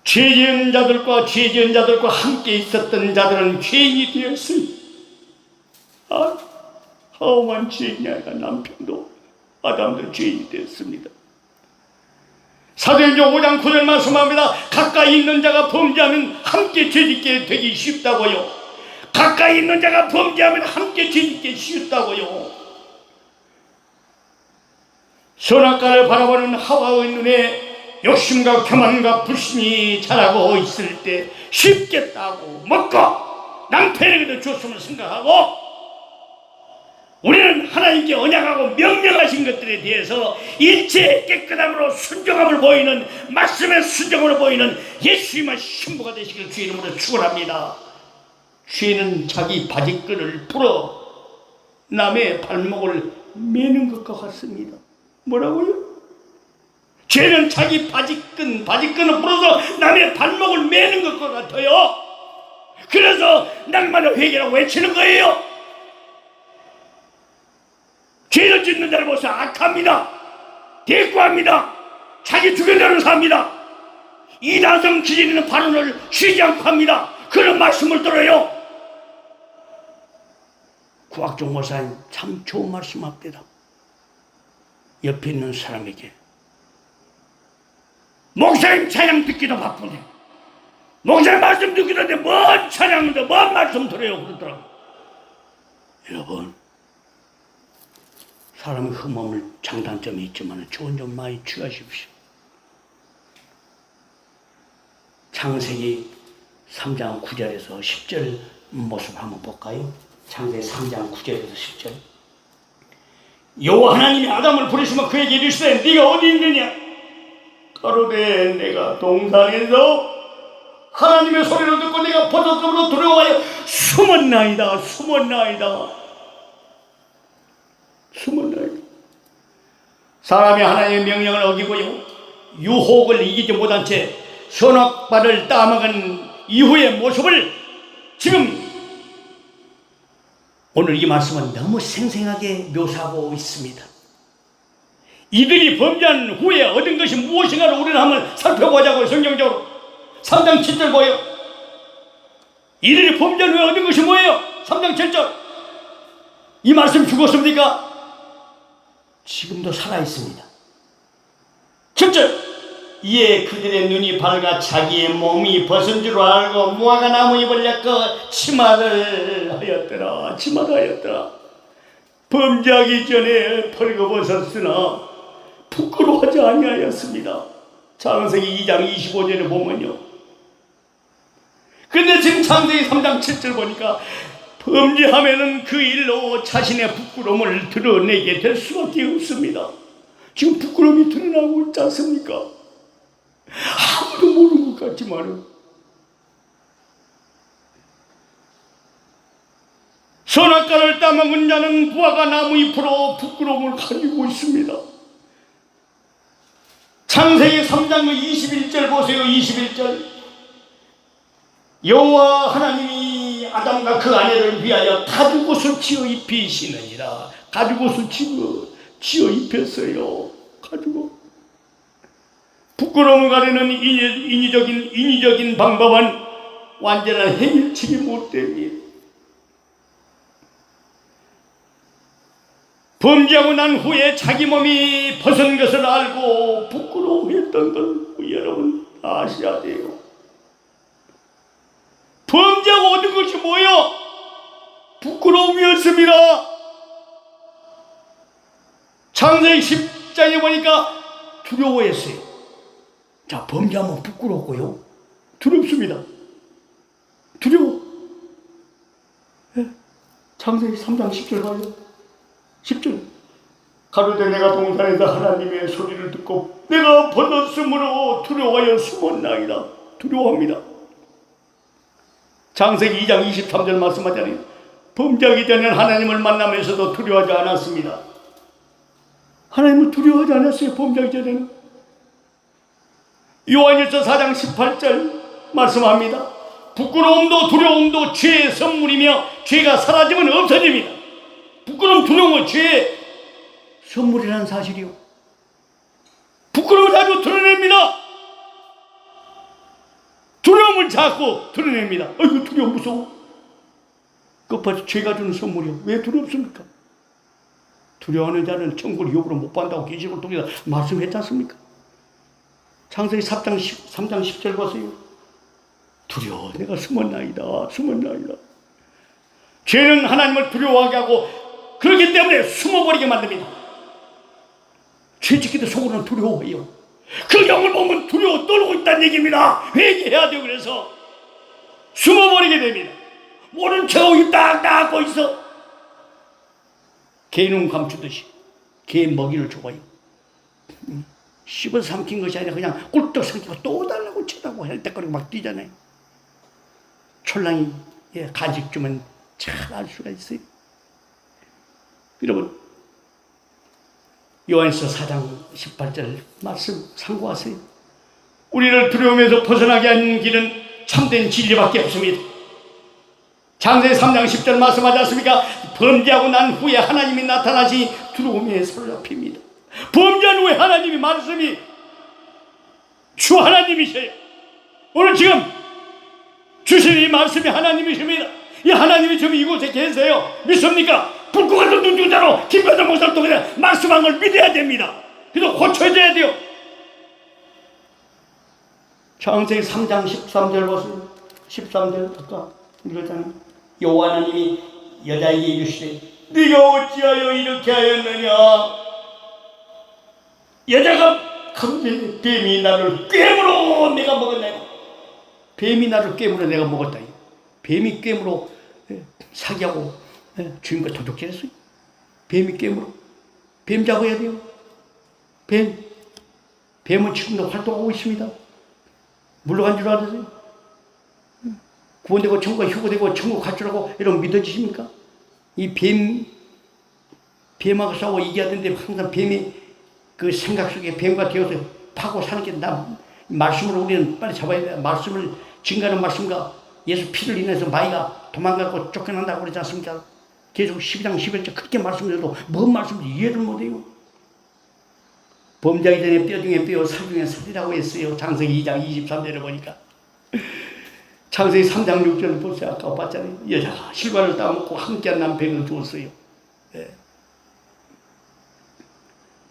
죄 지은 자들과 함께 있었던 자들은 죄인이 되었어요. 하와만 죄인이 아니라 남편도 아담도 죄인이 되었습니다. 사도행전 5장 9절 말씀합니다. 가까이 있는 자가 범죄하면 함께 죄짓게 되기 쉽다고요. 가까이 있는 자가 범죄하면 함께 죄짓게 쉽다고요. 선악과를 바라보는 하와의 눈에 욕심과 교만과 불신이 자라고 있을 때 쉽게 따고 먹고 남편에게도 줬음을 생각하고, 우리는 하나님께 언약하고 명령하신 것들에 대해서 일체의 깨끗함으로 순종함을 보이는, 말씀의 순종으로 보이는 예수님의 신부가 되시길 주의 이름으로 축원합니다. 죄는 자기 바지끈을 풀어 남의 발목을 매는 것과 같습니다. 뭐라고요? 죄는 자기 바지끈을 풀어서 남의 발목을 매는 것과 같아요. 그래서 날마다 회개라고 외치는 거예요. 죄를 짓는 자를 보셔 악합니다. 대꾸합니다. 자기 죽이려는 삽니다. 이단성 기질있는 발언을 쉬지 않고 합니다. 그런 말씀을 들어요. 구학종 목사님 참 좋은 말씀 합니다. 옆에 있는 사람에게 목사님 찬양 듣기도 바쁘네. 목사님 말씀 듣기도 하는데 뭔 찬양인데 뭔 말씀 들어요 그러더라고. 여러분, 사람의 흠없는 장단점이 있지만 좋은 점 많이 취하십시오. 창세기 3장 9절에서 10절 모습 한번 볼까요? 창세기 3장 9절에서 10절. 여호와 하나님이 아담을 부르시며 그에게 이르시되 네가 어디 있느냐? 가로되 내가 동산에서 하나님의 소리를 듣고 내가 버섯으로 두려워하여 숨었나이다. 사람이 하나님의 명령을 어기고요 유혹을 이기지 못한 채 선악과를 따먹은 이후의 모습을 지금 오늘 이 말씀은 너무 생생하게 묘사하고 있습니다. 이들이 범죄한 후에 얻은 것이 무엇인가를 우리는 한번 살펴보자고요. 성경적으로 3장 7절 보여요. 이들이 범죄한 후에 얻은 것이 뭐예요? 3장 7절. 이 말씀 죽었습니까? 지금도 살아있습니다. 7절. 이에 그들의 눈이 밝아 자기의 몸이 벗은 줄 알고 무화과 나무 잎을 엮어 치마를 하였더라. 범죄하기 전에 벌거벗었으나 부끄러워하지 아니하였습니다. 창세기 2장 25절에 보면요. 근데 지금 창세기 3장 7절 보니까 범죄하면은 그 일로 자신의 부끄러움을 드러내게 될 수밖에 없습니다. 지금 부끄러움이 드러나고 있지 않습니까? 아무도 모르는 것 같지만은 선악과를 따먹은 자는 무화과 나무 잎으로 부끄러움을 가지고 있습니다. 창세기 3장 21절 보세요. 21절. 여호와 하나님이 아담과 그 아내를 위하여 가죽옷을 지어 입히시느니라. 가죽옷을 지어 입혔어요. 가죽옷. 부끄러움을 가리는 인위적인 방법은 완전한 해결책이 못됩니다. 범죄하고 난 후에 자기 몸이 벗은 것을 알고 부끄러워했던 걸 여러분 아셔야 돼요. 범죄하고 얻은 것이 뭐예요? 부끄러움이었습니다. 창세기 10장에 보니까 두려워했어요. 자, 범죄하면 부끄럽고요. 두렵습니다. 두려워. 창세기 3장 10절 봐요. 10절. 가로되 내가 동산에서 하나님의 소리를 듣고 내가 벗었으므로 두려워하여 숨었나이다. 두려워합니다. 창세기 2장 23절 말씀하잖아요. 범죄하기 전에는 하나님을 만나면서도 두려워하지 않았습니다. 하나님을 두려워하지 않았어요. 범죄하기 전에는. 요한일서 4장 18절 말씀합니다. 부끄러움도 두려움도 죄의 선물이며 죄가 사라지면 없어집니다. 부끄러움 두려움은 죄의 선물이라는 사실이요. 부끄러움을 자주 드러냅니다. 두려움을 자꾸 드러냅니다. 아이고 두려움 무서워. 끝까지 죄가 주는 선물이요. 왜 두렵습니까? 두려워하는 자는 천국을 욕으로 못 받는다고 계시록을 통해서 말씀했지 않습니까? 창세기 3장 10절 보세요. 두려워 내가 숨었나이다. 죄는 하나님을 두려워하게 하고 그렇기 때문에 숨어버리게 만듭니다. 죄짓기도 속으로는 두려워해요. 그 영을 보면 두려워 떨고 있다는 얘기입니다. 회개해야 돼요. 그래서 숨어버리게 됩니다. 모른 척하고 입 딱 닫고 있어. 개는 감추듯이 개 먹이를 줘봐요. 씹어 삼킨 것이 아니라 그냥 꿀떡 삼키고 또 달라고 쳐다고 헬떡거리고 막 뛰잖아요. 촐랑이 간식 주면 잘 알 수가 있어요. 여러분 요한일서 4장 18절 말씀 참고하세요. 우리를 두려움에서 벗어나게 하는 길은 참된 진리밖에 없습니다. 창세기 3장 10절 말씀하지 않습니까? 범죄하고 난 후에 하나님이 나타나시 두려움에 사로잡힙니다. 범죄한 후에 하나님이 말씀이 주 하나님이세요. 오늘 지금 주신 이 말씀이 하나님이십니다. 이 하나님이 지금 이곳에 계세요. 믿습니까? 불꽃 같은 눈동자로 김관장 목사를 통해 말씀한 걸 믿어야 됩니다. 그래서 고쳐져야 돼요. 창세기 3장 13절 보세요. 13절 아까 읽었잖아요. 여호와 하나님이 여자에게 이르시되 네가 어찌하여 이렇게 하였느냐. 여자가 가로되 뱀이 나를 꿰물어 내가 먹었나요. 뱀이 나를 꿰물어 내가 먹었다. 뱀이 꿰물어 사기하고 주인과 도둑질했어요. 뱀이 꿰물어. 뱀 잡아야 돼요. 뱀은 지금도 활동하고 있습니다. 물러간 줄 알았어요? 구원되고 천국에 휴거되고 천국 갈 줄 알고 여러분 믿어지십니까? 이 뱀하고 싸워 이겨야되는데 항상 뱀이 그 생각 속에 뱀과 되어서 파고 사는 게 말씀으로 우리는 빨리 잡아야 돼. 말씀을 증가하는 말씀과 예수 피를 인해서 마귀가 도망가고 쫓겨난다고 그러지 않습니까? 계속 12장 11절 그렇게 말씀드려도 뭔 말씀인지 이해를 못해요. 범죄하기 전에 뼈 중에 뼈, 살 중에 살이라고 했어요. 창세기 2장 23절에 보니까. 창세기 3장 6절을 보세요. 아까 봤잖아요. 여자가 실과를 따먹고 함께한 남편을 주었어요. 예.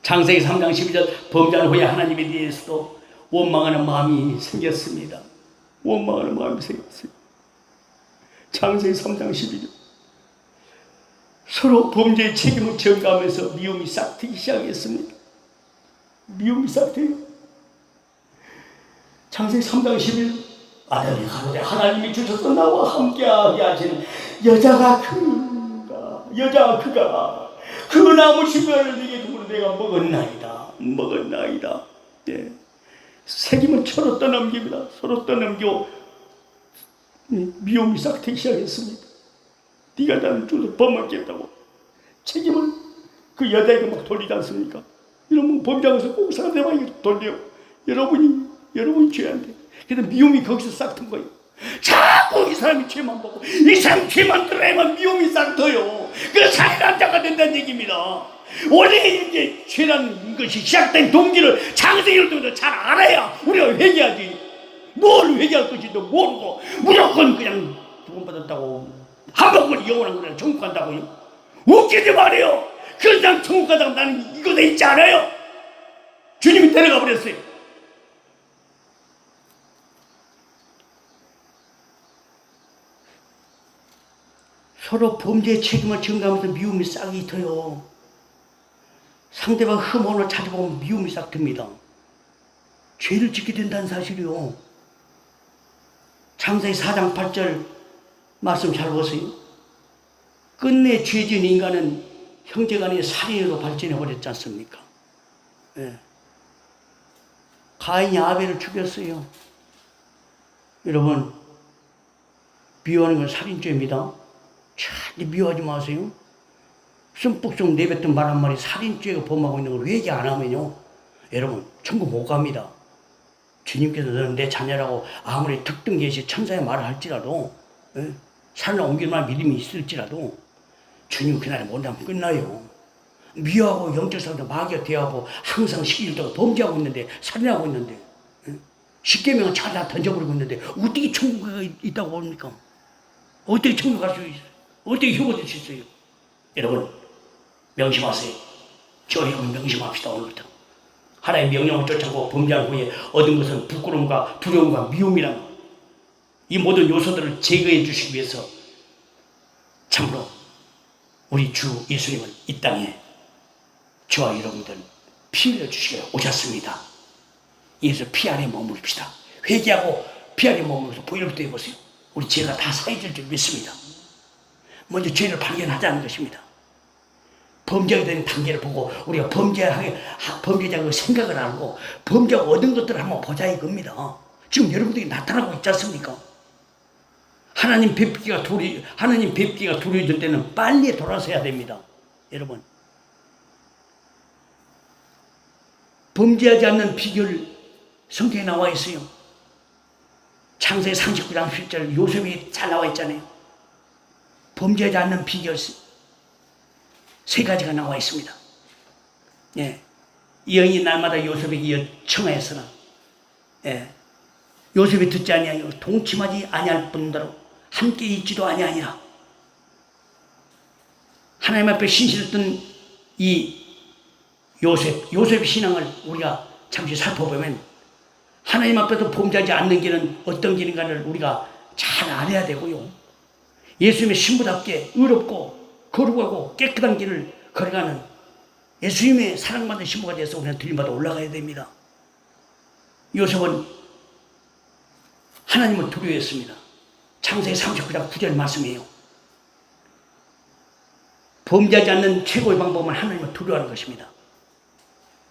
창세기 3장 12절 범죄한 후에 하나님에 대해서도 원망하는 마음이 생겼습니다. 원망하는 마음이 생겼어요. 창세기 3장 12절 서로 범죄의 책임을 전가하면서 미움이 싹트기 시작했습니다. 미움이 싹트요. 창세기 3장 11절 아들이 가로되 하나님이 주셔서 나와 함께하게 하시는 여자가 그가 그 나무 신발을 내게 주므로 내가 먹었나이다. 예. 책임은 서로 떠넘깁니다. 서로 떠넘기고 미움이 싹트기 시작했습니다. 네가 나를 줘서 범하겠다고 책임을 그 여자에게 막 돌리지 않습니까? 이러면 범죄하면서 꼭 상대방에게 돌려요. 여러분이 죄한데. 그래서 미움이 거기서 싹튼 거예요. 자꾸 이 사람이 죄만 보고 이 사람이 죄만 들어야만 미움이 싹터요. 그래서 살인남자가 된다는 얘기입니다. 원래 이제 죄라는 것이 시작된 동기를 창세기를 통해서 잘 알아야 우리가 회개하지. 뭘 회개할 것인지도 모르고 무조건 그냥 구원받았다고 한 번만 영원한 거랑 천국 간다고요? 웃기지 말아요. 그런 사람 천국 가다가 나는 이거 돼 있지 않아요? 주님이 데려가 버렸어요. 서로 범죄의 책임을 전가하면서 미움이 싹이 터요. 상대방 흠원을 찾아보면 미움이 싹 듭니다. 죄를 짓게 된다는 사실이요. 창세기 4장 8절 말씀 잘 보세요. 끝내 죄 지은 인간은 형제간의 살인으로 발전해 버렸지 않습니까? 예. 가인이 아벨을 죽였어요. 여러분, 미워하는 건 살인죄입니다. 참 미워하지 마세요. 씀뻑씀 내뱉은 말 한 마리 살인죄가 범하고 있는 걸 회개 안 하면요, 여러분 천국 못 갑니다. 주님께서 너는 내 자녀라고 아무리 특등계시 천사의 말을 할지라도, 예? 산을 옮길 만한 믿음이 있을지라도 주님 그날에 못 하면 끝나요. 미워하고 영적사람도 마귀가 대하고 항상 시기를 범죄하고 있는데, 살인하고 있는데, 예? 십계명은 다 던져버리고 있는데 어떻게 천국에 있다고 봅니까? 어떻게 천국 갈 수 있어요? 어떻게 휴거될 수 있어요? 여러분 명심하세요. 저희 여러분 명심합시다. 오늘부터 하나님의 명령을 쫓아고 범죄한 후에 얻은 것은 부끄러움과 두려움과 미움이란 이 모든 요소들을 제거해 주시기 위해서 참으로 우리 주 예수님은 이 땅에 저와 여러분들 피 흘려 주시기에 오셨습니다. 이에서 피 안에 머무릅시다. 회개하고 피 안에 머무르면서 보혈부터 해보세요. 우리 죄가 다 사해질 줄 믿습니다. 먼저 죄를 발견하자는 것입니다. 범죄하게 되는 단계를 보고 우리가 범죄자의 생각을 알고 범죄하고 얻은 것들을 한번 보자 이겁니다. 지금 여러분들이 나타나고 있지 않습니까? 하나님 뵙기가 두려워질 때는 빨리 돌아서야 됩니다. 여러분, 범죄하지 않는 비결 성경에 나와 있어요. 창세기 39장 10절 요셉이 잘 나와 있잖아요. 범죄하지 않는 비결 세 가지가 나와 있습니다. 예. 이 여인이 날마다 요셉에게 청하였으나, 예. 요셉이 듣지 아니하여 동침하지 아니할 뿐더러 함께 있지도 아니하니라. 하나님 앞에 신실했던 이 요셉의 신앙을 우리가 잠시 살펴보면 하나님 앞에서 범죄하지 않는 길은 어떤 길인가를 우리가 잘 알아야 되고요. 예수님의 신부답게 의롭고 거룩하고 깨끗한 길을 걸어가는 예수님의 사랑받는 신부가 돼서 우리는 들림받아 올라가야 됩니다. 요셉은 하나님을 두려워했습니다. 창세기 39장 9절 말씀이에요. 범죄하지 않는 최고의 방법은 하나님을 두려워하는 것입니다.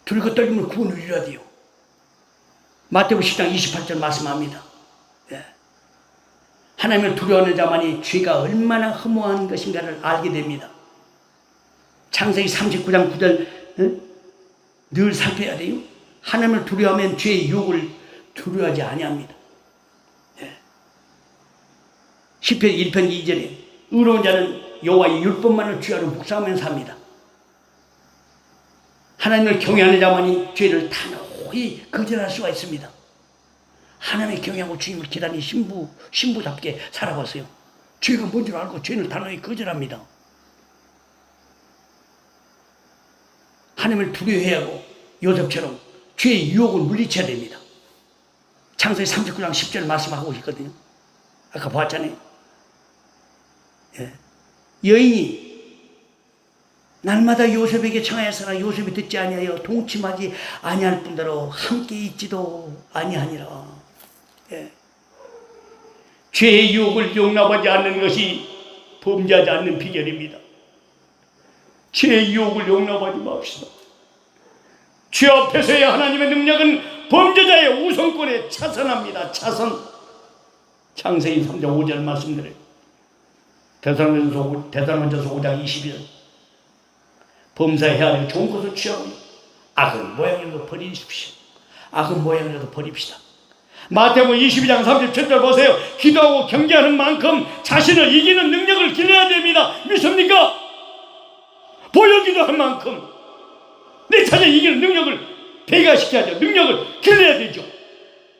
두렵고 떨림을 구원을 이루어야 돼요. 마태복음 10장 28절 말씀합니다. 예. 하나님을 두려워하는 자만이 죄가 얼마나 허무한 것인가를 알게 됩니다. 창세기 39장 9절 늘 살펴야 돼요. 하나님을 두려워하면 죄의 유혹을 두려워하지 아니합니다. 예. 시편 1편 2절에 의로운 자는 여호와의 율법만을 주야로 묵상하며 삽니다. 하나님을 경외하는 자만이 죄를 단호히 거절할 수가 있습니다. 하나님을 경외하고 주님을 기다리는 신부답게 살아보세요. 죄가 뭔 줄 알고 죄를 단호히 거절합니다. 하나님을 두려워해야 하고 요셉처럼 죄의 유혹을 물리쳐야 됩니다. 창세기 39장 10절 말씀하고 있거든요. 아까 보았잖아요. 예. 여인이 날마다 요셉에게 청하였으나 요셉이 듣지 아니하여 동침하지 아니할 뿐더러 함께 있지도 아니하니라. 예. 죄의 유혹을 용납하지 않는 것이 범죄하지 않는 비결입니다. 죄의 유혹을 용납하지 맙시다. 죄 앞에서의 하나님의 능력은 범죄자의 우선권에 차선합니다. 차선. 창세기 3장 5절 말씀드려요. 데살로니가서 5장 21절. 범사에 헤아려 좋은 것을 취하고 악은 모양이라도 버리십시오. 악은 모양이라도 버립시다. 마태복음 22장 37절 보세요. 기도하고 경계하는 만큼 자신을 이기는 능력을 길러야 됩니다. 믿습니까? 보여기도 한 만큼 내 자신을 이기는 능력을 배가시켜야죠. 능력을 길러야 되죠.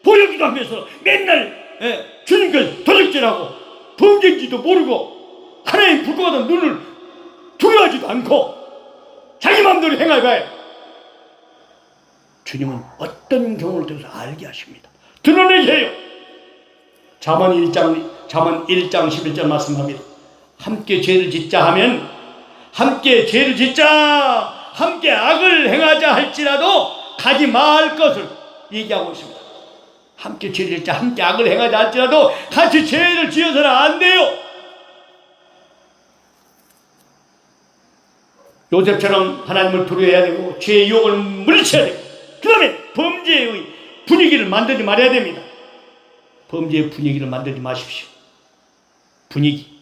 보여기도 하면서 맨날 주님께 도적질하고 범죄인지도 모르고 하나님 불꽃 같은 눈을 두려워하지도 않고 자기 마음대로 행해봐요. 주님은 어떤 경우를 통해서 알게 하십니다. 드러내게 해요. 잠언 1장 11절 말씀합니다. 함께 죄를 짓자 하면 함께 죄를 짓자 함께 악을 행하자 할지라도 가지 말 것을 얘기하고 있습니다. 함께 죄를 짓자 함께 악을 행하자 할지라도 같이 죄를 지어서는 안 돼요. 요셉처럼 하나님을 두려워해야 되고 죄의 유혹을 물리쳐야 되고 그 다음에 범죄의 분위기를 만들지 말아야 됩니다. 범죄의 분위기를 만들지 마십시오. 분위기.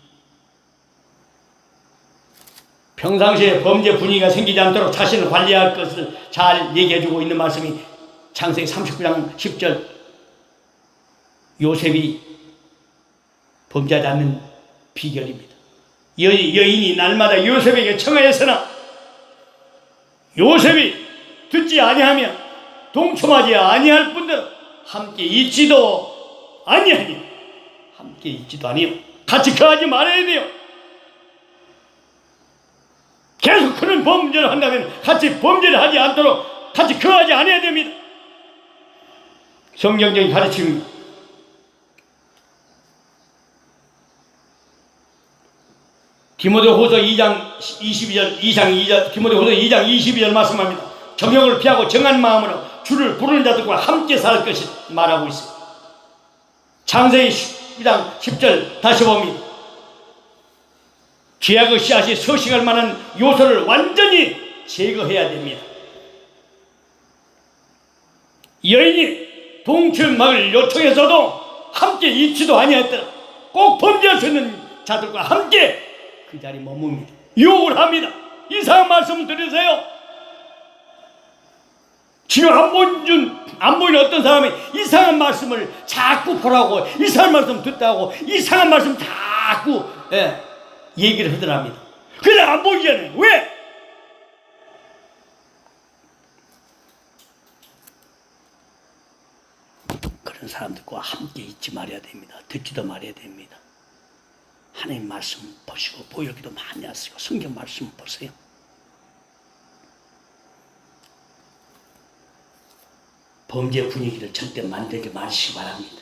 평상시에 범죄 분위기가 생기지 않도록 자신을 관리할 것을 잘 얘기해주고 있는 말씀이 창세기 39장 10절. 요셉이 범죄하지 않는 비결입니다. 여인이 날마다 요셉에게 청하였으나 요셉이 듣지 아니하면 동침하지 아니할 뿐더러 함께 있지도 아니하니 함께 있지도 아니요. 같이 거하지 말아야 돼요. 계속 그런 범죄를 한다면 같이 범죄를 하지 않도록 같이 거하지 않아야 됩니다. 성경적인 가르침입니다. 디모데후서 2장 22절 디모데후서 2장 22절 말씀합니다. 정욕을 피하고 정한 마음으로 주를 부르는 자들과 함께 살 것이 말하고 있습니다. 창세기 12장 10절 다시 봅니다. 죄악의 씨앗이 서식할 만한 요소를 완전히 제거해야 됩니다. 여인이 동침막을 요청해서도 함께 있지도 아니했더라. 꼭 범죄할 수 있는 자들과 함께 그 자리에 머뭅니다. 욕을 합니다. 이상한 말씀 들으세요. 지금 안 보이는 어떤 사람이 이상한 말씀을 자꾸 보라고 이상한 말씀 듣다고 이상한 말씀 자꾸 얘기를 하더랍니다. 그래 안 보이잖아요. 왜? 그런 사람들과 함께 있지 말아야 됩니다. 듣지도 말아야 됩니다. 하나님 말씀 보시고 보여기도 많이 하시고 성경 말씀 보세요. 범죄 분위기를 절대 만들지 마시기 바랍니다.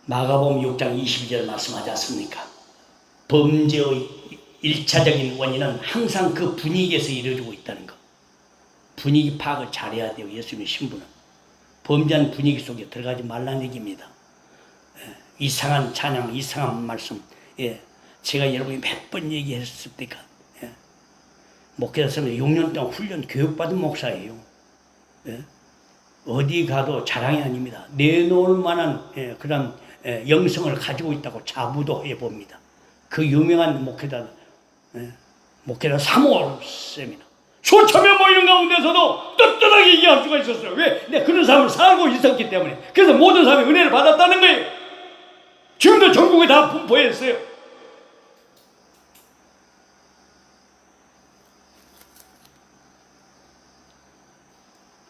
마가복음 6장 22절 말씀하지 않습니까? 범죄의 1차적인 원인은 항상 그 분위기에서 이루어지고 있다는 것. 분위기 파악을 잘해야 돼요. 예수님의 신부는. 범죄한 분위기 속에 들어가지 말라는 얘기입니다. 이상한 찬양, 이상한 말씀. 제가 여러분이 몇 번 얘기했습니까? 목회자는 6년 동안 훈련, 교육받은 목사예요. 어디 가도 자랑이 아닙니다. 내놓을 만한 그런 영성을 가지고 있다고 자부도 해봅니다. 그 유명한 목회자 3월 쌤이나 수천명 모이는 가운데서도 떳떳하게 얘기할 수가 있었어요. 왜? 내가 그런 삶을 살고 있었기 때문에. 그래서 모든 사람이 은혜를 받았다는 거예요. 지금도 전국에 다 분포했어요.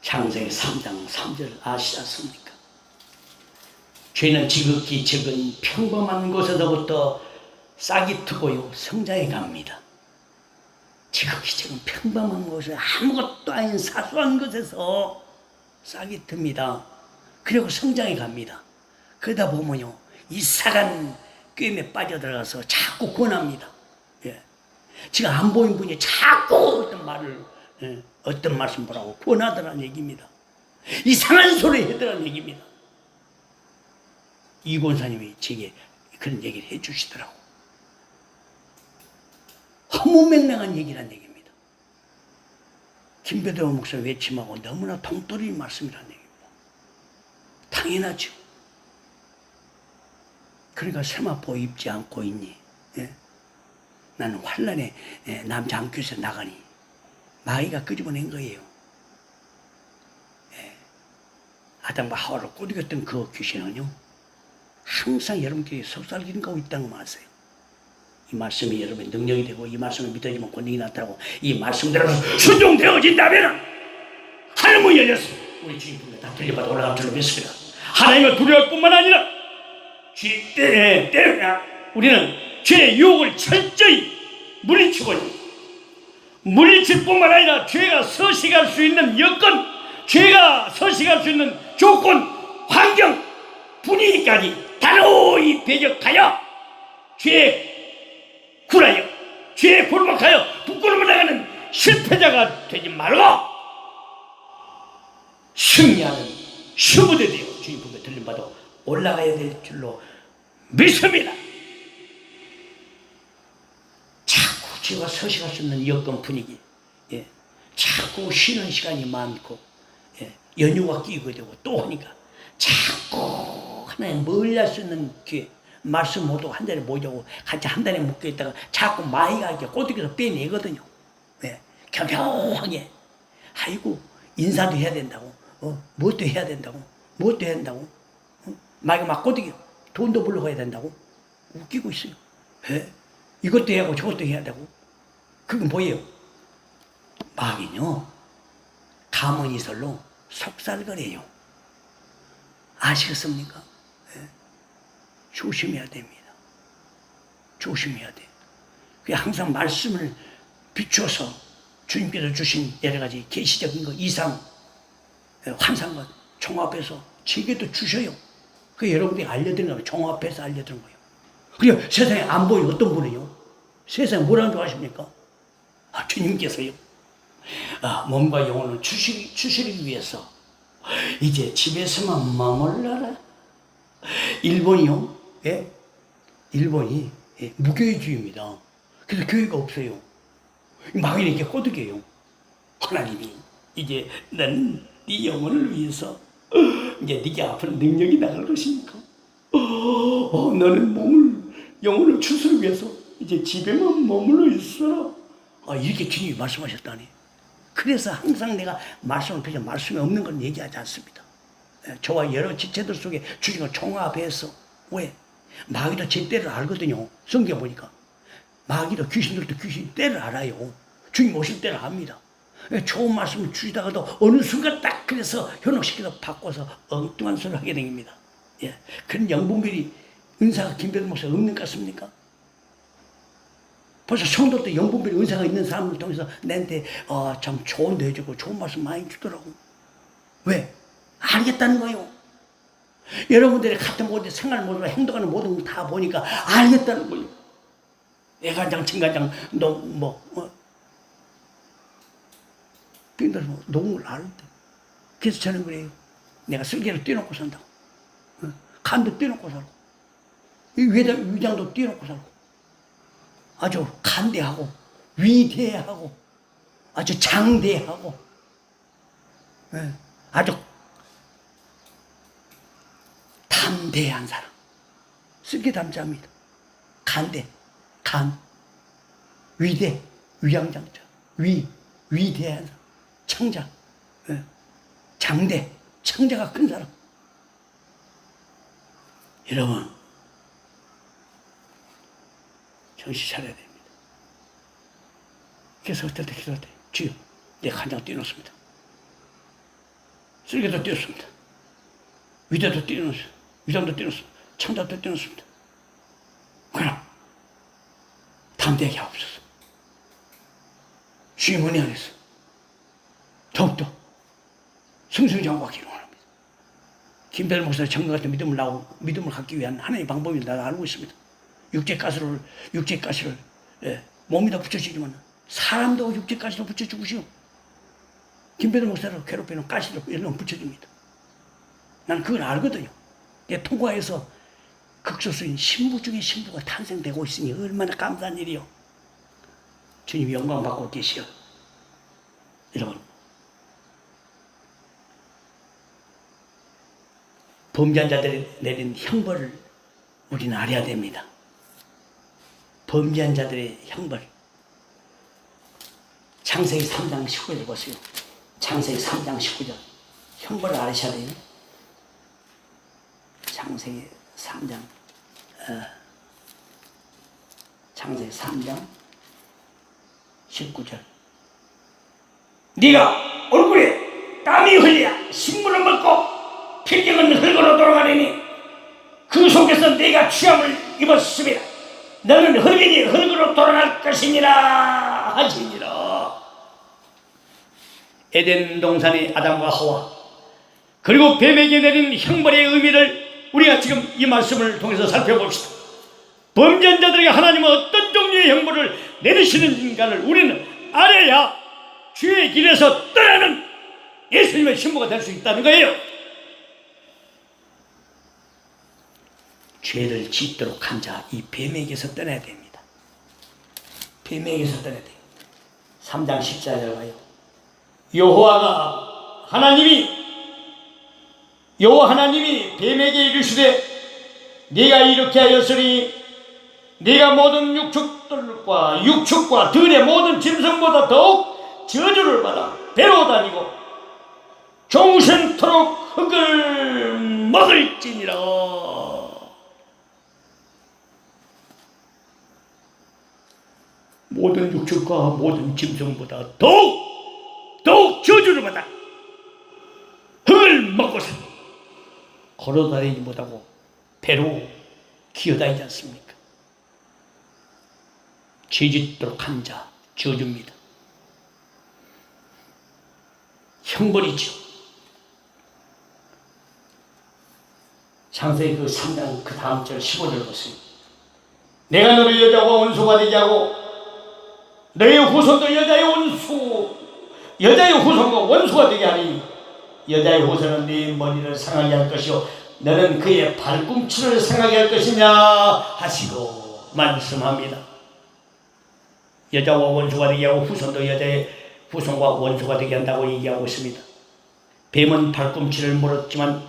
창세기 3장 3절 아시지 않습니까? 죄는 지극히 적은 평범한 곳에서부터 싹이 트고요 성장해 갑니다. 지극히 적은 평범한 곳에 아무것도 아닌 사소한 것에서 싹이 틉니다. 그리고 성장해 갑니다. 그러다 보면요 이상한 꿰매 빠져들어가서 자꾸 권합니다. 지금 안 보인 분이 자꾸 어떤 말씀 보라고 권하더라는 얘기입니다. 이상한 소리 해더라는 얘기입니다. 이 권사님이 제게 그런 얘기를 해주시더라고. 허무맹랑한 얘기란 얘기입니다. 김배도 목사 외침하고 너무나 동떨어진 말씀이란 얘기입니다. 당연하죠. 그러니까 세마포 입지 않고 있니? 나는 환란에 남자 안 교회에서 나가니 마귀가 끄집어낸 거예요. 아담과 하와를 꼬드겼던 그 귀신은요 항상 여러분께 속삭이는 거 있다는 거 아세요? 이 말씀이 여러분의 능력이 되고 이 말씀을 믿어지면 권능이 나타나고 이 말씀대로 순종되어진다면 하늘문이 열렸어. 우리 주님 분에 다 들려받아 올라갈 줄로 믿습니다. 하나님을 두려울 뿐만 아니라 우리는 죄의 유혹을 철저히 물리치고 물리칠 뿐만 아니라 죄가 서식할 수 있는 여건, 죄가 서식할 수 있는 조건, 환경, 분위기까지 단호히 배격하여 죄에 굴하여 죄에 굴복하여 부끄러움을 당하는 실패자가 되지 말고 승리하는 슈브대 되어 주님 품에 들림받아 올라가야 될 줄로 믿습니다. 자꾸 죄가 서식할 수 있는 여건 분위기, 자꾸 쉬는 시간이 많고 연휴가 끼고 되고 또 하니까 자꾸 하나님 멀리 할 수 있는 기회, 말씀 모두 한 자리에 모이자고 같이 한 자리에 묶여 있다가 자꾸 마이가 이렇게 꼬드겨서 빼내거든요. 겸평하게 아이고 인사도 해야 된다고, 무엇도 해야 된다고, 무엇도 해야 된다고, 마이가 막 꼬드겨 돈도 벌러가야 된다고 웃기고 있어요. 이것도 해야 하고 저것도 해야 되고. 그건 뭐예요? 마귀는요 가문이설로 속살거려요. 아시겠습니까? 조심해야 됩니다. 조심해야 돼. 항상 말씀을 비추어서 주님께서 주신 여러 가지 계시적인 것, 이상, 환상과 종합해서 제게도 주셔요. 그 여러분들이 알려드리는 거예요. 종합해서 알려드리는 거예요. 그리고 세상에 안 보이는 어떤 분이요? 세상에 뭐라는 줄 아십니까? 주님께서요. 몸과 영혼을 주시기 위해서 이제 집에서만 머물러라. 일본이요. 일본이 무교회주의입니다. 그래서 교회가 없어요. 마귀는 이렇게 꼬드겨요. 하나님이 이제 난 네 영혼을 위해서 이제 네가 앞으로 능력이 나갈 것이니까 너는 영혼을 추스르기 위해서 이제 집에만 머물러 있어라. 이렇게 주님이 말씀하셨다니. 그래서 항상 내가 말씀이 없는 건 얘기하지 않습니다. 저와 여러 지체들 속에 주님을 종합해서. 왜? 마귀도 제 때를 알거든요. 성경 보니까 마귀도 귀신들도 귀신 때를 알아요. 주님 오실 때를 압니다. 좋은 말씀을 주시다가도 어느 순간 딱 그래서 현혹시켜서 바꿔서 엉뚱한 소리를 하게 됩니다. 그런 영분별이 은사가 김배도 목사 없는 것 같습니까? 벌써 성도 때 영분별 은사가 있는 사람을 통해서 내한테 참 조언도 해주고 좋은 말씀 많이 주더라고. 왜? 알겠다는 거예요. 여러분들이 같은 모든 생활 모습으로 행동하는 모든 걸 다 보니까 알겠다는 거예요. 애간장, 친간장, 빈들 녹음을 알았대. 그래서 저는 그래요. 내가 쓸개를 떼놓고 산다고. 간도 떼놓고 살고. 이 위장도 떼놓고 살고. 아주 간대하고, 위대하고, 아주 장대하고, 아주 담대한 사람. 쓸개 담자입니다. 간대, 간, 위대, 위양장자, 위대한 사람. 청자, 장대, 청자가 큰 사람. 여러분, 정신 차려야 됩니다. 그래서 어떨 때 기도할 때, 주여, 내가 한 장 띄워놓습니다. 쓸개도 띄웠습니다. 위대도 띄워놓습니다. 위장도 띄워놓습니다. 청자도 띄워놓습니다. 그럼 담대하게 하옵소서. 주님 은혜 안에서 더욱더 승승장구하기를 원합니다. 김대일 목사의 정과 같은 믿음을 갖기 위한 하나님의 방법을 나도 알고 있습니다. 육체가시를 몸에다 붙여주지만 사람도 육체가시로 붙여주고시오. 김대일 목사를 괴롭히는 가시로 이런 붙여줍니다. 난 그걸 알거든요. 내 통과해서 극소수인 신부 중에 신부가 탄생되고 있으니 얼마나 감사한 일이요. 주님 영광 받고 계시오. 여러분, 범죄한 자들이 내린 형벌을 우리는 알아야 됩니다. 범죄한 자들의 형벌. 창세기 3장 19절 보세요. 창세기 3장 19절. 형벌을 알으셔야 돼요. 창세기 3장 창세기 3장 19절. 네가 얼굴에 땀이 흘려야 신문을 먹고 필경은 흙으로 돌아가리니 그 속에서 네가 취함을 입었으리라. 너는 흙이니 흙으로 돌아갈 것이니라 하시니라. 에덴 동산의 아담과 하와 그리고 뱀에게 내린 형벌의 의미를 우리가 지금 이 말씀을 통해서 살펴봅시다. 범죄한 자들에게 하나님은 어떤 종류의 형벌을 내리시는가를 우리는 알아야 주의 길에서 떠나는 예수님의 신부가 될 수 있다는 거예요. 죄를 짓도록 한 자, 이 뱀에게서 떠나야 됩니다. 뱀에게서 떠나야 돼요. 3장 14절 봐요. 여호와 하나님이 뱀에게 이르시되 네가 이렇게 하였으니 네가 모든 육축과 들의 모든 짐승보다 더욱 저주를 받아 배로 다니고 종생토록 흙을 먹을지니라. 모든 육축과 모든 짐승보다 더욱 저주를 받아 흙을 먹고서 걸어다니지 못하고 배로 기어다니지 않습니까? 죄짓도록 한 자 저주입니다. 형벌이죠. 창세기 그 3장 그 다음 절 15절 보세요. 내가 너를 여자와 원수가 되게 하고 너의 후손도 여자의 후손과 원수가 되게 하니 여자의 후손은 네 머리를 상하게 할 것이요 너는 그의 발꿈치를 상하게 할 것이냐 하시고 말씀합니다. 여자와 원수가 되게 하고 후손도 여자의 후손과 원수가 되게 한다고 얘기하고 있습니다. 뱀은 발꿈치를 물었지만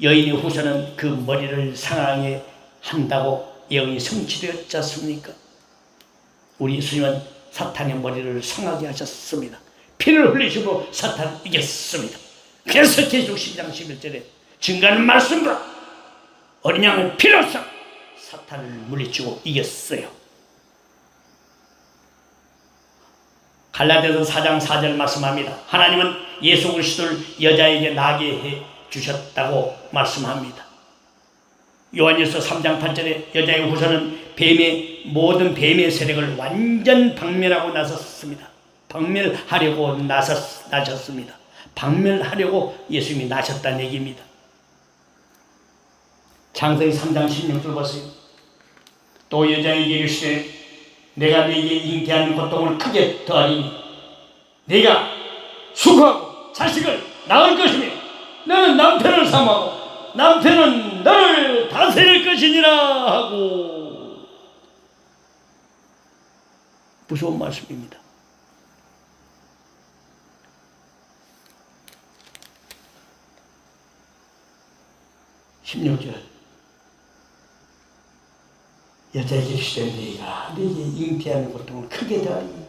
여인의 후손은 그 머리를 상하게 한다고 예언이 성취되었지 않습니까? 우리 예수님은 사탄의 머리를 상하게 하셨습니다. 피를 흘리시고 사탄을 이겼습니다. 그래서 계속 10장 11절에 증거하는 말씀과 어린 양의 피로써 사탄을 물리치고 이겼어요. 갈라디아서 4장 4절 말씀합니다. 하나님은 예수 그리스도를 여자에게 나게 해 주셨다고 말씀합니다. 요한일서 3장 8절에 여자의 후손은 모든 뱀의 세력을 완전 박멸하고 나섰습니다. 박멸하려고 나셨습니다. 박멸하려고 예수님이 나셨다는 얘기입니다. 창세기 3장 16절 보세요. 또 여자에게 이르시되 내가 네게 잉태하는 고통을 크게 더하리니 네가 수고하고 자식을 낳을 것이며 너는 남편을 사모하고 남편은 너를 다스릴 것이니라 하고. 무서운 말씀입니다. (16절) 여자에게 이르시되 네가 네게 잉태하는 고통을 크게 더하리니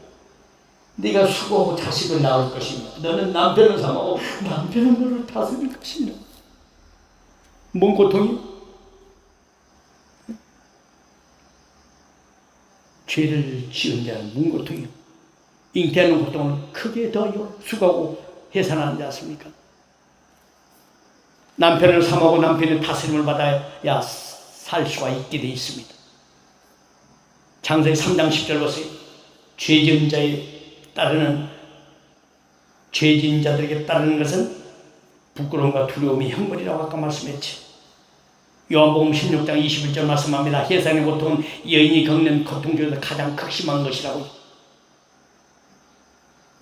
네가 수고하고 자식을 낳을 것이며 너는 남편을 사모하고 남편은 너를 다스릴 것이니라. 뭔 고통이요? 죄를 지은 자는 뭔 고통이요? 잉태하는 고통을 크게 더하여 수고하고 해산하지 않습니까? 남편을 사모하고 남편의 다스림을 받아야 살 수가 있게 되어 있습니다. 창세기 3장 10절 보세요. 죄 지은 자들에게 따르는 것은 부끄러움과 두려움이 형벌이라고 아까 말씀했지. 요한복음 16장 21절 말씀합니다. 해산의 고통은 여인이 겪는 고통 중에서 가장 극심한 것이라고.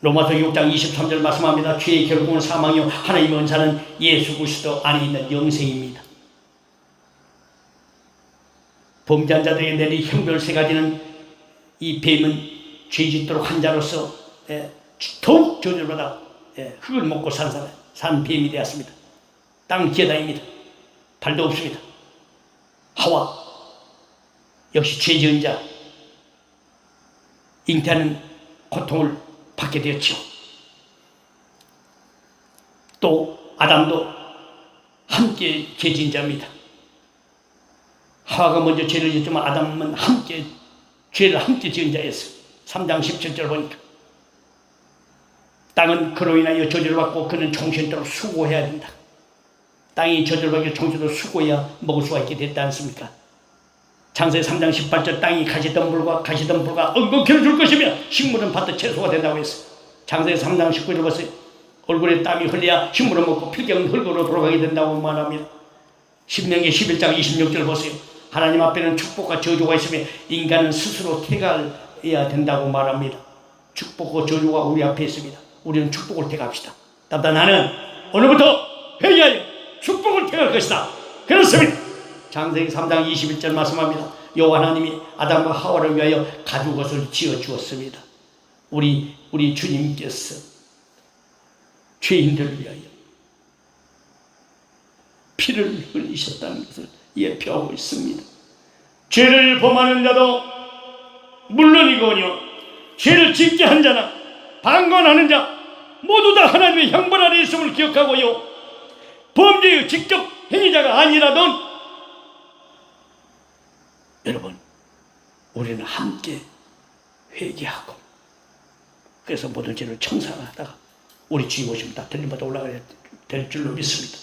로마서 6장 23절 말씀합니다. 죄의 결국은 사망이요 하나님의 은사는 예수 그리스도 안에 있는 영생입니다. 범죄한 자들에게 내린 형벌 세 가지는 이 뱀은 죄 짓도록 한 자로서 더욱 저주받아 흙을 먹고 산 뱀이 되었습니다. 땅 기어다닙니다. 발도 없습니다. 하와 역시 죄 지은 자 잉태하는 고통을 받게 되었죠. 또 아담도 함께 죄 지은 자입니다. 하와가 먼저 죄를 지었지만 아담은 죄를 함께 지은 자였어요. 3장 17절 보니까 땅은 그로 인하여 저주를 받고 그는 종신토록 수고해야 된다. 땅이 저주를 받고 종신토록 수고해야 먹을 수가 있게 됐지 않습니까? 창세기 3장 18절 땅이 가시덤불과 엉겅퀴를 줄 것이며 식물은 밭의 채소가 된다고 했어요. 창세기 3장 19절 보세요. 얼굴에 땀이 흘려야 식물을 먹고 필경은 흙으로 돌아가게 된다고 말합니다. 신명기 11장 26절 보세요. 하나님 앞에는 축복과 저주가 있으며 인간은 스스로 택해야 된다고 말합니다. 축복과 저주가 우리 앞에 있습니다. 우리는 축복을 택합시다. 답답 나는 오늘부터 회개하여 축복을 택할 것이다. 그렇습니다. 창세기 3장 21절 말씀합니다. 여호와 하나님이 아담과 하와를 위하여 가죽옷을 지어 주었습니다. 우리 주님께서 죄인들을 위하여 피를 흘리셨다는 것을 예표하고 있습니다. 죄를 범하는 자도 물론이거니와 죄를 짓게 한 자나 방관하는 자 모두 다 하나님의 형벌 아래 있음을 기억하고요, 범죄의 직접 행위자가 아니라던 여러분, 우리는 함께 회개하고 그래서 모든 죄를 청산하다가 우리 주님 오시면 다 들림받아 올라가야 될 줄로 믿습니다.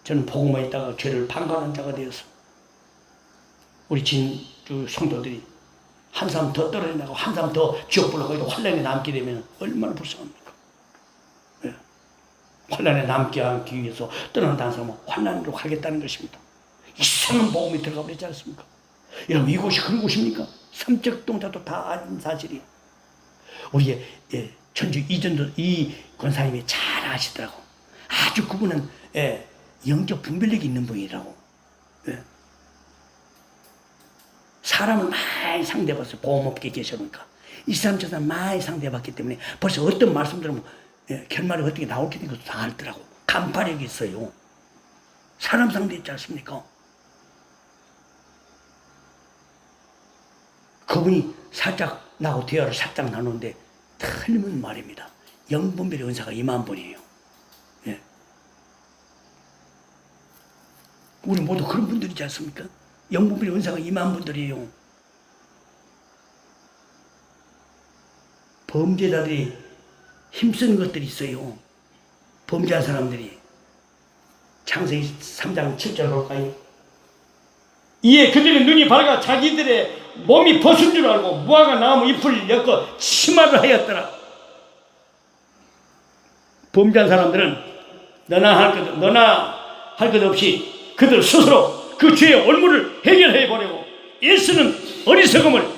저는 복음에 있다가 죄를 방관한 자가 되어서 우리 진주 성도들이 한 사람 더 떨어져나가고 한 사람 더 지옥불로 가기도 환란에 남게 되면 얼마나 불쌍합니까? 네. 환란에 남게 하기 위해서 떠난다는 사람은 환란으로 가겠다는 것입니다. 이상한 복음이 들어가 버리지 않습니까? 여러분, 이곳이 그런 곳입니까? 삼적 동자도 다 아는 사실이에요. 우리의 천주 이전도 이 권사님이 잘 아시더라고. 아주 그분은 영적 분별력이 있는 분이라고. 사람을 많이 상대해봤어요. 보험업계에 계셔보니까 이 사람 저 사람 많이 상대해봤기 때문에 벌써 어떤 말씀 들으면 결말이 어떻게 나올지 된 것도 다 알더라고. 간파력이 있어요. 사람 상대했지 않습니까? 그분이 살짝 나하고 대화를 살짝 나누는데 틀리면 말입니다. 영분별의 은사가 임한 분이에요. 우리 모두 그런 분들이지 않습니까? 영분별의 은사가 임한 분들이에요. 범죄자들이 힘쓴 것들이 있어요. 범죄한 사람들이. 창세기 3장 7절 볼까요? 이에 그들의 눈이 밝아 자기들의 몸이 벗은 줄 알고 무화과 나무 잎을 엮어 치마를 하였더라. 범죄한 사람들은 너나 할 것 없이 그들 스스로 그 죄의 올무를 해결해 보려고 애쓰는 어리석음을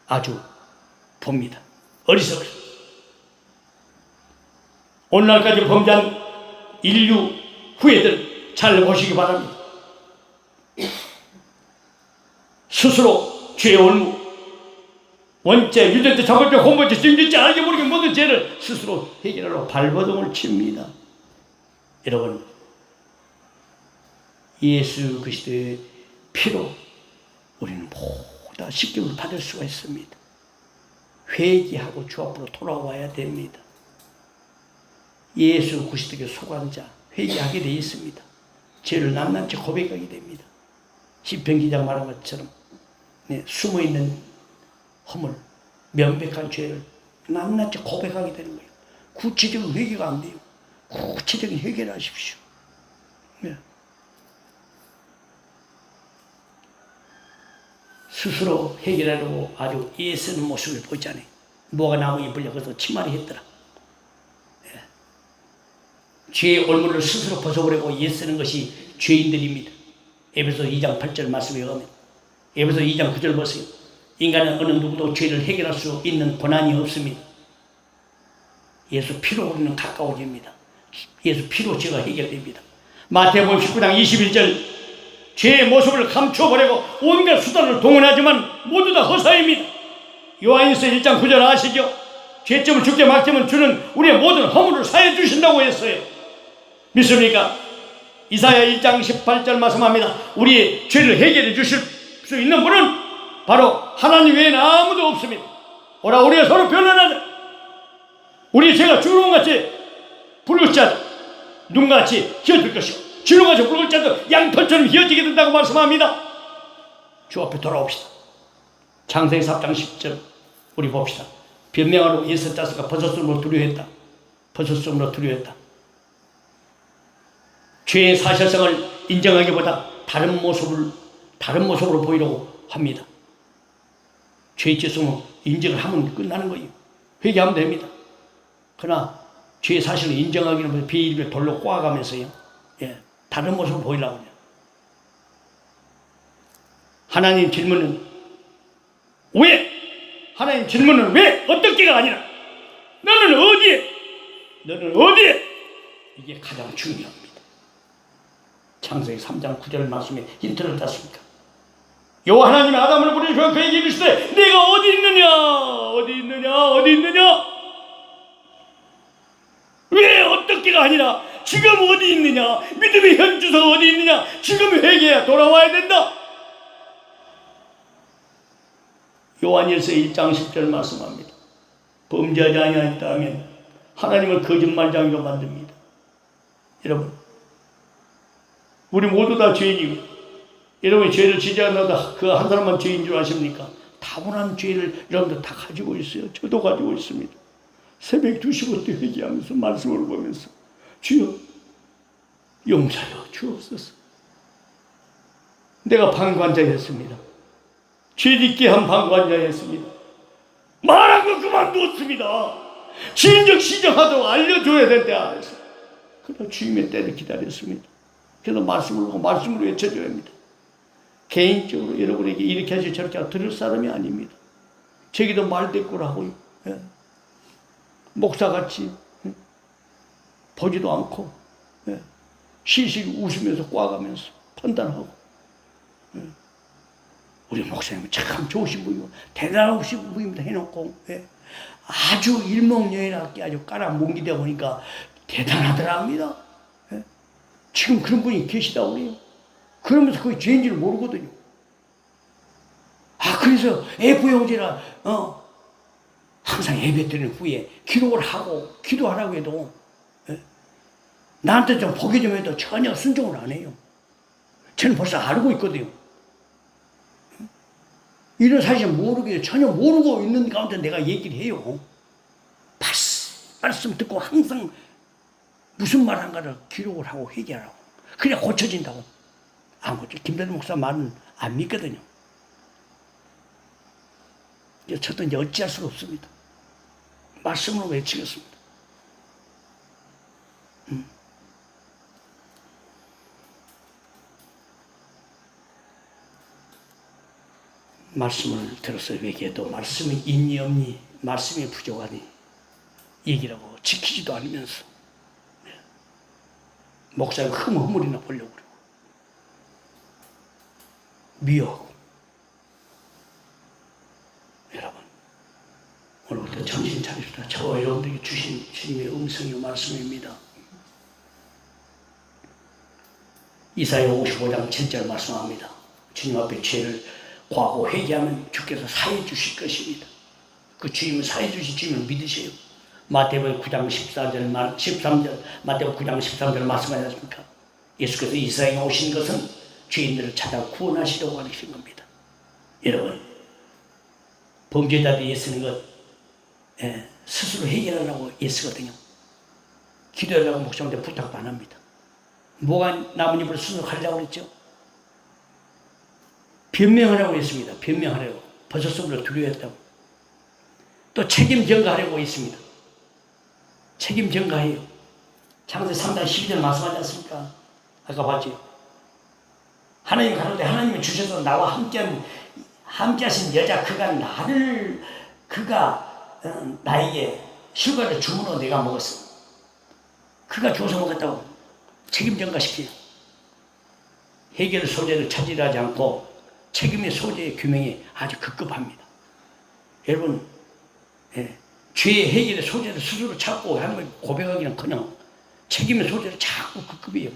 아주 봅니다. 어리석을. 오늘날까지 범죄한 인류 후예들 잘 보시기 바랍니다. 스스로 죄의 올무, 원죄, 유대죄, 자발죄, 혼모죄, 증죄죄, 알게 모르게 모든 죄를 스스로 해결하러 발버둥을 칩니다. 여러분, 예수 그리스도의 피로 우리는 모두 씻김을 받을 수가 있습니다. 회개하고 주 앞으로 돌아와야 됩니다. 예수 그리스도께 속한 자 회개하게 되어 있습니다. 죄를 낱낱이 고백하게 됩니다. 시편 기자가 말한 것처럼 숨어있는 허물, 명백한 죄를 낱낱이 고백하게 되는 거예요. 구체적인 회개가 안 돼요. 구체적인 회개를 하십시오. 네. 스스로 해결하려고 아주 애쓰는 모습을 보잖아요. 뭐가 나무 잎을 엮어서 치마를 했더라. 네. 죄의 올무를 스스로 벗어버리고 애쓰는 것이 죄인들입니다. 에베소 2장 8절 말씀에 가면 에베소 2장 9절 보세요. 인간은 어느 누구도 죄를 해결할 수 있는 권한이 없습니다. 예수 피로 우리는 가까워집니다. 예수 피로 죄가 해결됩니다. 마태복음 19장 21절 죄의 모습을 감춰버리고 온갖 수단을 동원하지만 모두 다 허사입니다. 요한일서 1장 9절 아시죠? 죄점을 죽게 막히면 주는 우리의 모든 허물을 사해 주신다고 했어요. 믿습니까? 이사야 1장 18절 말씀합니다. 우리의 죄를 해결해 주실 수 있는 분은 바로 하나님 외에는 아무도 없습니다. 오라 우리가 서로 변론하자. 우리의 죄가 주롱같이 붉을 자도 눈같이 휘어질 것이고 주롱같이 붉을 자도 양털처럼 휘어지게 된다고 말씀합니다. 주 앞에 돌아옵시다. 창세기 4장 10절 우리 봅시다. 변명하러 예수 자스가 버섯으로 두려워했다. 버섯으로 두려워했다. 죄의 사실성을 인정하기보다 다른 모습으로 보이려고 합니다. 죄의 죄성을 인정을 하면 끝나는 거예요. 회개하면 됩니다. 그러나 죄의 사실을 인정하기는 위해서 비일비에 돌로 꼬아가면서요. 다른 모습을 보이려고 해요. 하나님 질문은 왜? 하나님 질문은 왜? 어떻게가 아니라 너는 어디에? 너는 어디에? 이게 가장 중요합니다. 창세기 3장 9절 말씀에 힌트를 땄습니까? 여호와 하나님이 아담을 부르시고 그에게 이르시되 네가 어디 있느냐? 어디 있느냐? 어디 있느냐? 왜 어떻게가 아니라 지금 어디 있느냐? 믿음의 현주소가 어디 있느냐? 지금 회개해야 돌아와야 된다. 요한일서 1장 10절 말씀합니다. 범죄하지 아니하였다면 하나님을 거짓말장이로 만듭니다. 여러분, 우리 모두 다 죄인이고 여러분이 죄를 지지 않아도 그 한 사람만 죄인 줄 아십니까? 다분한 죄를 여러분들 다 가지고 있어요. 저도 가지고 있습니다. 새벽 2시부터 회개하면서 말씀을 보면서 주여 용서하여 주옵소서. 내가 방관자였습니다. 죄짓게 한 방관자였습니다. 말한 거 그만두었습니다. 진정 시정하도록 알려줘야 된다. 그러나 주님의 때를 기다렸습니다. 그래서 말씀을 하고 말씀으로 외쳐줘야 합니다. 개인적으로 여러분에게 이렇게 하지 저렇게 하지 들을 사람이 아닙니다. 저기도 말대꾸를 하고 목사같이 보지도 않고 실실 웃으면서 꽈가면서 판단하고 우리 목사님은 참 좋으신 분이고 대단하신 분입니다 해놓고 아주 일목요연하게 아주 깔아뭉기다 보니까 대단하더랍니다. 지금 그런 분이 계시다고 그래요. 그러면서 그게 죄인 줄 모르거든요. 그래서 F 형제라 항상 예배 드리는 후에 기록을 하고 기도하라고 해도 나한테 좀 보기 좀 해도 전혀 순종을 안 해요. 저는 벌써 알고 있거든요. 이런 사실을 모르게 전혀 모르고 있는 가운데 내가 얘기를 해요. 말씀 듣고 항상 무슨 말 한가를 기록을 하고 회개하라고. 그래야 고쳐진다고. 아무것도 김대중 목사 말은 안 믿거든요. 저도 이제 어찌할 수가 없습니다. 말씀으로 외치겠습니다. 말씀을 들어서 회개해도 말씀이 있니 없니, 말씀이 부족하니 얘기라고 지키지도 않으면서 목사가 흐물흐물이나 보려고 그러고 미워하고. 여러분, 오늘부터 정신 차립시다. 저와 여러분들에게 주신 주님의 음성의 말씀입니다. 이사야 55장 7절 말씀합니다. 주님 앞에 죄를 구하고 회개하면 주께서 사해 주실 것입니다. 그 주님을 사해 주실 주님을 믿으세요. 마태복음 9장 13절 마태복음 9장 13절 말씀하지 않습니까? 예수께서 이 세상에 오신 것은 죄인들을 찾아 구원하시려고 하신 겁니다. 여러분, 범죄자들이 애쓰는 것 스스로 해결하려고 애쓰거든요. 기도하려고 목사한테 부탁도 안 합니다. 뭐가 나뭇잎을 스스로 하려고 그랬죠? 변명하려고 했습니다. 변명하려고. 버섯속으로 두려워했다고. 또 책임 전가하려고 했습니다. 책임 전가해요. 창세기 3장 12절 말씀하지 않습니까? 아까 봤죠? 하나님 가는데 하나님이 주셔서 나와 함께하신 여자 그가 나에게 휴가를 주문으로 내가 먹었어. 그가 주워서 먹었다고 책임 전가시켜요. 해결 소재를 찾으려 하지 않고 책임의 소재의 규명이 아주 급급합니다. 여러분, 죄의 해결의 소재를 스스로 찾고 하나님을 고백하기는커녕 책임의 소재를 자꾸 급급해요.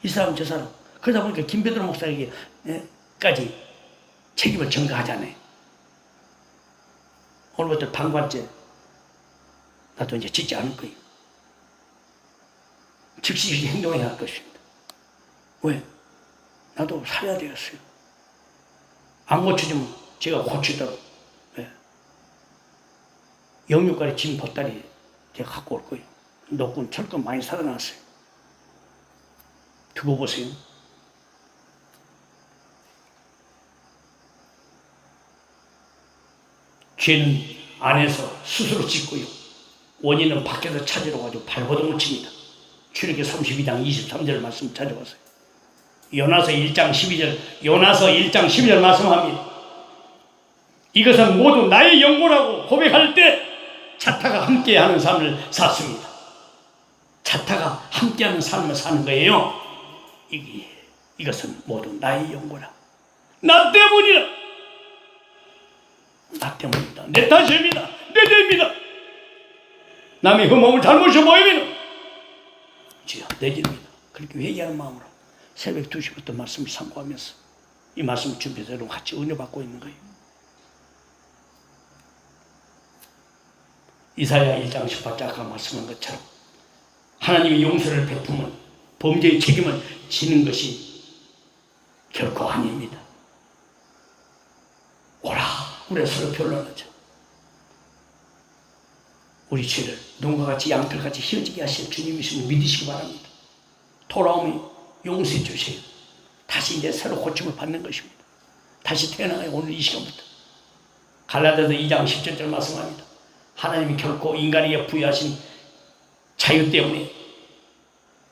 이 사람 저 사람. 그러다 보니까 김배들 목사에게까지 책임을 전가하잖아요. 오늘부터 방관죄 나도 이제 짓지 않을 거예요. 즉시 행동해야 할 것입니다. 왜? 나도 살아야 되겠어요. 안 고쳐지면 제가 고치도록 영육간에 진 보따리 제가 갖고 올 거예요. 노군 철권 많이 사다 놨어요. 두고 보세요. 죄는 안에서 스스로 짓고요. 원인은 밖에서 찾으러 가지고 발버둥을 칩니다. 출애굽기 32장 23절 말씀 찾아보세요. 요나서 1장 12절 말씀합니다. 이것은 모두 나의 연고라고 고백할 때 자타가 함께하는 삶을 샀습니다. 자타가 함께하는 삶을 사는 거예요. 이것은 모두 나의 연고라. 나 때문이다. 나 때문이다. 내 탓입니다. 내 죄입니다. 남의 흠없을 잘못이 보이면 주여 내 죄입니다. 그렇게 회개하는 마음으로 새벽 2시부터 말씀을 상고하면서 이 말씀을 준비해서 여러분 같이 은혜 받고 있는 거예요. 이사야 1장 18절 아까 말씀한 것처럼 하나님의 용서를 베푸면 범죄의 책임을 지는 것이 결코 아닙니다. 오라 우리 서로 변론하자. 우리 죄를 눈과 같이 양털같이 휘어지게 하실 주님이심을 믿으시기 바랍니다. 돌아오면 용서해 주세요. 다시 이제 새로 고침을 받는 것입니다. 다시 태어나요. 오늘 이 시간부터. 갈라디아서 2장 17절 말씀합니다. 하나님이 결코 인간에게 부여하신 자유 때문에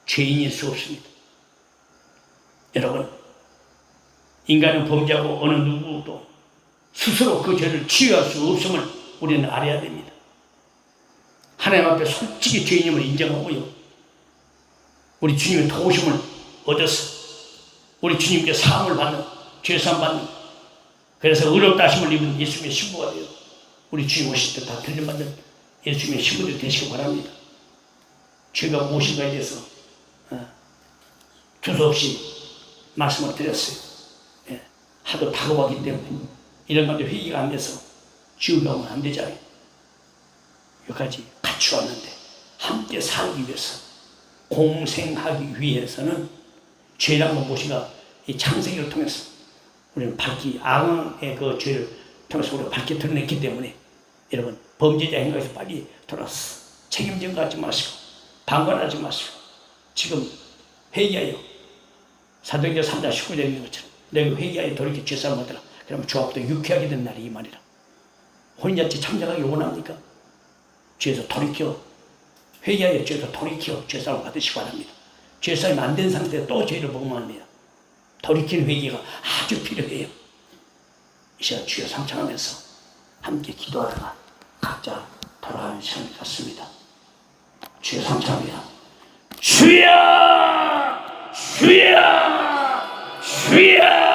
죄인일 수 없습니다. 여러분, 인간은 범죄하고 어느 누구도 스스로 그 죄를 치유할 수 없음을 우리는 알아야 됩니다. 하나님 앞에 솔직히 죄인임을 인정하고요. 우리 주님의 도우심을 얻어서 우리 주님께 사함을 받는, 죄사함 받는, 그래서 의롭다 하심을 입은 예수님의 신부가 되어 우리 주님 오실 때 다 들려받는 예수님의 신부들 되시기 바랍니다. 죄가 무엇인가에 대해서 두서없이 말씀을 드렸어요. 하도 다가가기 때문에 이런 것도 회개가 안 돼서 지우게 하면 안 되잖아요. 여기까지 같이 왔는데 함께 살기 위해서, 공생하기 위해서는 죄라는 무엇인가 이 창세기를 통해서 우리는 밝히 악의 그 죄를 통해서 우리가 밝게 드러냈기 때문에 여러분 범죄자 행각에서 빨리 돌아서 책임전 가지 마시고 방관하지 마시고 지금 회개하여 사도행전 3장 19절에 있는 것처럼 내가 회개하여 돌이켜 죄사함 받으라. 그러면 주 앞에 유쾌하게 된 날이 이 말이라. 혼인잔치 참석하기 원합니까? 죄에서 돌이켜 회개하여 죄에서 돌이켜 죄사함 받으시기 바랍니다. 죄사함이 안 된 상태에 또 죄를 먹으면 안 돼요. 돌이키는 회개가 아주 필요해요. 이 시간 주여 상창하면서 함께 기도하다가 각자 돌아가는 시간이 같습니다. 주여 상창합니다. 주여 주여 주여